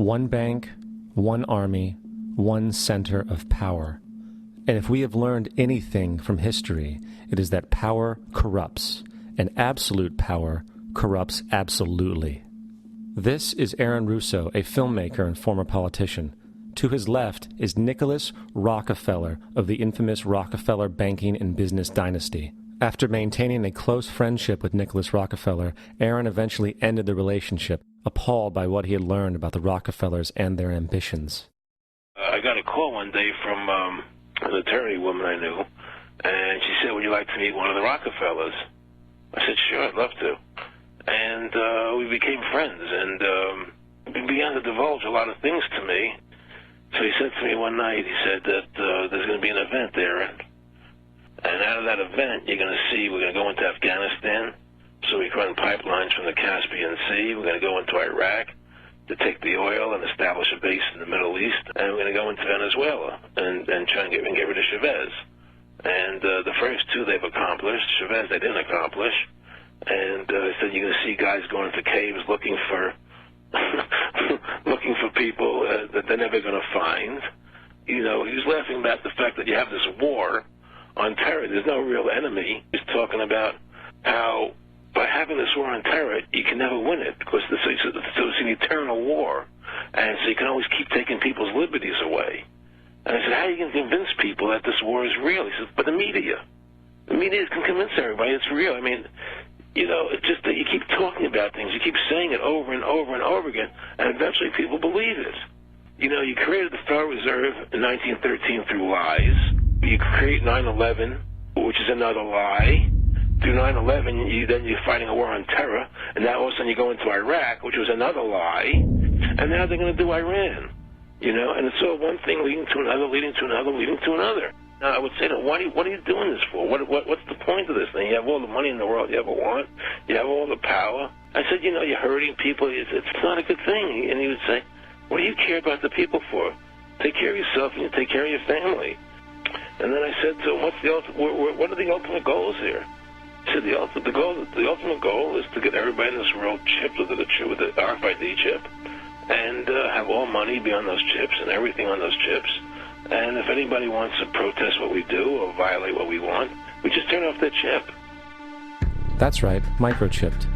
One bank, one army, one center of power. And if we have learned anything from history, it is that power corrupts, and absolute power corrupts absolutely. This is Aaron Russo, a filmmaker and former politician. To his left is Nicholas Rockefeller of the infamous Rockefeller banking and business dynasty. After maintaining a close friendship with Nicholas Rockefeller, Aaron eventually ended the relationship, appalled by what he had learned about the Rockefellers and their ambitions. I got a call one day from an attorney woman I knew, and she said, would you like to meet one of the Rockefellers? I said, sure, I'd love to. And we became friends, and he began to divulge a lot of things to me. So he said to me one night, he said that there's going to be an event there, and out of that event, you're going to see we're going to go into Afghanistan, so we can run pipelines from the Caspian Sea. We're going to go into Iraq to take the oil and establish a base in the Middle East, and we're going to go into Venezuela and try and get rid of Chavez. And the first two they've accomplished. Chavez they didn't accomplish. And he said you're going to see guys going into caves looking for looking for people that they're never going to find. You know, he was laughing about the fact that you have this war on terror. There's no real enemy. He's talking about how by having this war on terror, you can never win it because so it's an eternal war. And so you can always keep taking people's liberties away. And I said, how are you going to convince people that this war is real? He said, but the media can convince everybody it's real. I mean, you know, it's just that you keep talking about things. You keep saying it over and over and over again, and eventually people believe it. You know, you created the Federal Reserve in 1913 through lies. You create 9/11, which is another lie. Through 9/11, then you're fighting a war on terror, and now all of a sudden you go into Iraq, which was another lie, and now they're going to do Iran. You know, and it's all one thing leading to another, leading to another, leading to another. Now, I would say to them, what are you doing this for? What's the point of this thing? You have all the money in the world you ever want. You have all the power. I said, you know, you're hurting people. It's not a good thing. And he would say, what do you care about the people for? Take care of yourself and you take care of your family. And then I said to him, what are the ultimate goals here? He said, the ultimate goal is to get everybody in this world chipped with the RFID chip and have all money be on those chips and everything on those chips. And if anybody wants to protest what we do or violate what we want, we just turn off their chip. That's right, microchipped.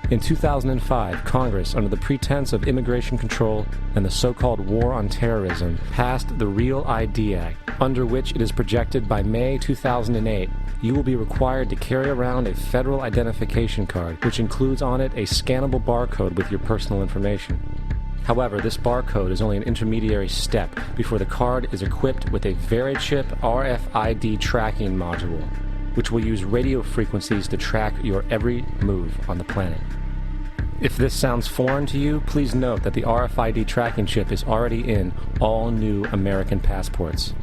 In 2005, Congress, under the pretense of immigration control and the so-called war on terrorism, passed the REAL ID Act, under which it is projected by May 2008, you will be required to carry around a federal identification card, which includes on it a scannable barcode with your personal information. However, this barcode is only an intermediary step before the card is equipped with a VeriChip RFID tracking module, which will use radio frequencies to track your every move on the planet. If this sounds foreign to you, please note that the RFID tracking chip is already in all new American passports.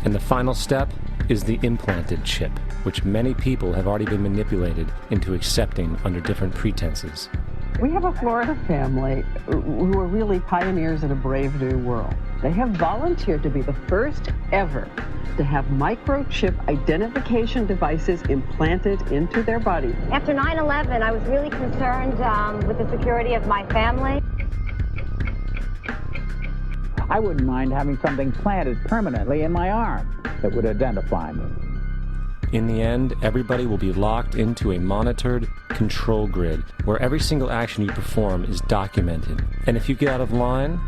And the final step is the implanted chip, which many people have already been manipulated into accepting under different pretenses. We have a Florida family who are really pioneers in a brave new world. They have volunteered to be the first ever to have microchip identification devices implanted into their body. After 9/11, I was really concerned with the security of my family. I wouldn't mind having something planted permanently in my arm that would identify me. In the end, everybody will be locked into a monitored control grid where every single action you perform is documented. And if you get out of line,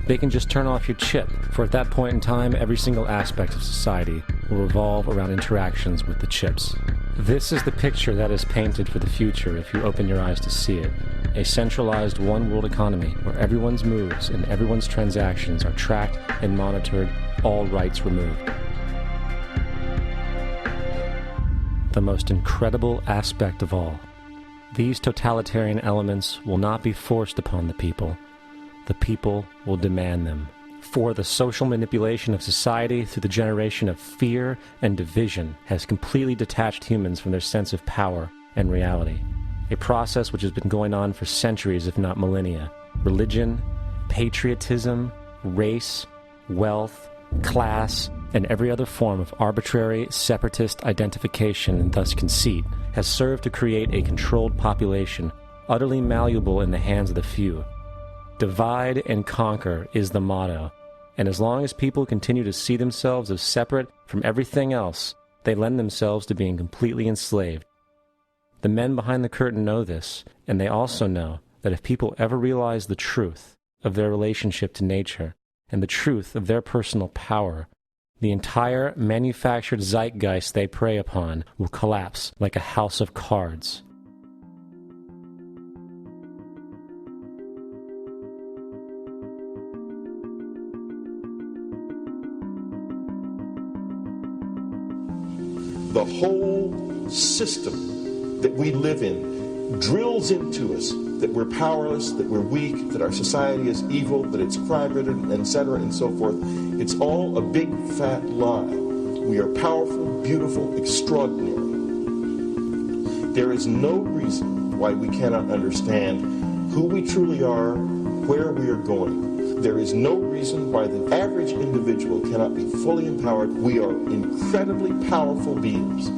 they can just turn off your chip, for at that point in time, every single aspect of society will revolve around interactions with the chips. This is the picture that is painted for the future if you open your eyes to see it. A centralized one-world economy where everyone's moves and everyone's transactions are tracked and monitored, all rights removed. The most incredible aspect of all. These totalitarian elements will not be forced upon the people. The people will demand them. For the social manipulation of society through the generation of fear and division has completely detached humans from their sense of power and reality. A process which has been going on for centuries, if not millennia. Religion, patriotism, race, wealth, class, and every other form of arbitrary, separatist identification and thus conceit has served to create a controlled population, utterly malleable in the hands of the few. Divide and conquer is the motto, and as long as people continue to see themselves as separate from everything else, they lend themselves to being completely enslaved. The men behind the curtain know this, and they also know that if people ever realize the truth of their relationship to nature and the truth of their personal power, the entire manufactured zeitgeist they prey upon will collapse like a house of cards. The whole system that we live in drills into us that we're powerless, that we're weak, that our society is evil, that it's crime-ridden, etc., and so forth. It's all a big, fat lie. We are powerful, beautiful, extraordinary. There is no reason why we cannot understand who we truly are, where we are going. There is no reason why the average individual cannot be fully empowered. We are incredibly powerful beings.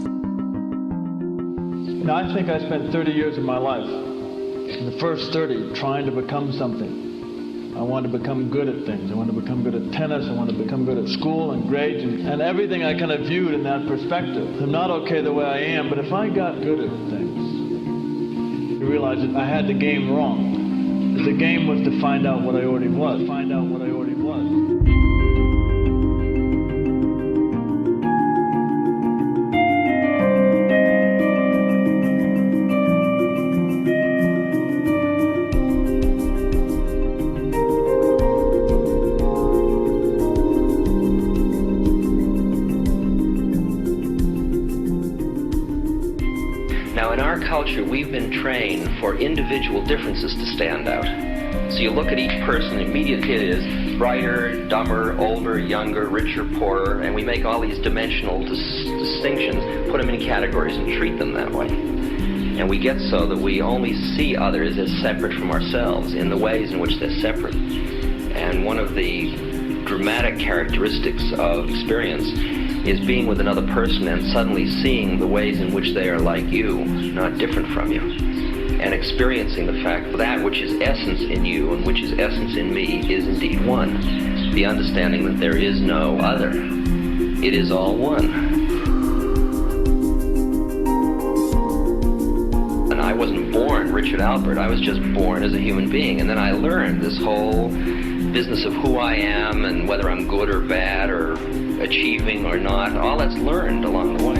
You know, I think I spent 30 years of my life, in the first 30, trying to become something. I wanted to become good at things. I wanted to become good at tennis. I wanted to become good at school and grades and everything I kind of viewed in that perspective. I'm not okay the way I am, but if I got good at things, you realize that I had the game wrong. The game was to find out what I already was. Find out what I already was. Now, in our culture, we've been trained for individual differences to stand out. So you look at each person, immediately it is brighter, dumber, older, younger, richer, poorer, and we make all these dimensional distinctions, put them in categories and treat them that way. And we get so that we only see others as separate from ourselves in the ways in which they're separate. And one of the dramatic characteristics of experience is being with another person and suddenly seeing the ways in which they are like you, not different from you, and experiencing the fact that which is essence in you and which is essence in me is indeed one. The understanding that there is no other. It is all one. And I wasn't born Richard Albert. I was just born as a human being. And then I learned this whole business of who I am and whether I'm good or bad or achieving or not. All that's learned along the way.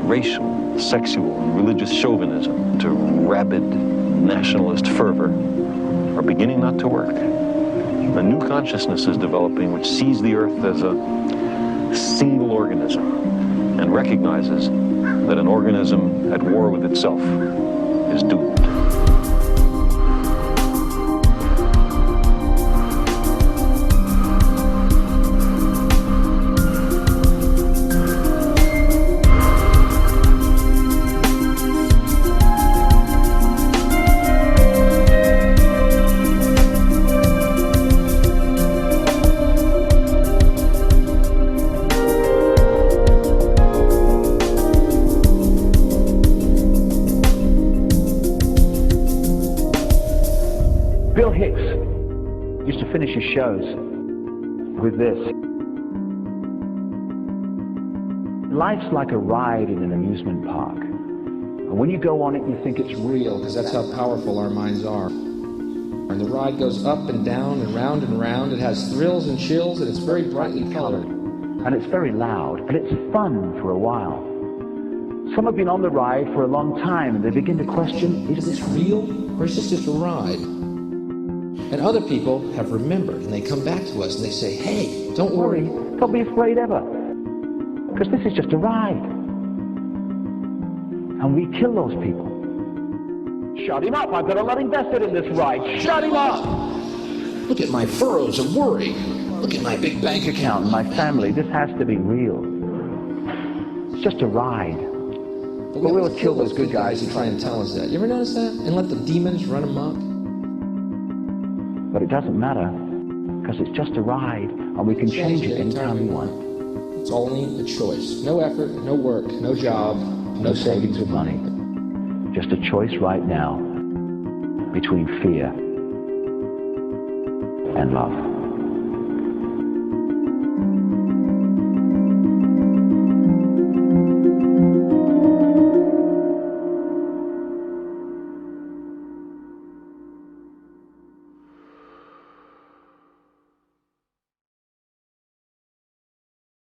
Racial, sexual, religious chauvinism, to rabid nationalist fervor are beginning not to work. A new consciousness is developing which sees the earth as a single organism and recognizes that an organism at war with itself is doomed. Shows with this. Life's like a ride in an amusement park. And when you go on it, you think it's real, because that's how powerful our minds are. And the ride goes up and down and round and round. It has thrills and chills, and it's very brightly colored. And it's very loud, and it's fun for a while. Some have been on the ride for a long time, and they begin to question, is this real, or is this just a ride? And other people have remembered, and they come back to us and they say, hey, don't worry. Don't be afraid ever, because this is just a ride. And we kill those people. Shut him up. I've got a lot invested in this ride. Shut him up. Look at my furrows of worry. Look at my big bank account. My family. This has to be real. It's just a ride. But we always kill those good guys who try and tell us that. You ever notice that? And let the demons run amok? But it doesn't matter, because it's just a ride, and we can change it anytime we want. It's only a choice. No effort, no work, no job, no savings of money. Just a choice right now between fear and love.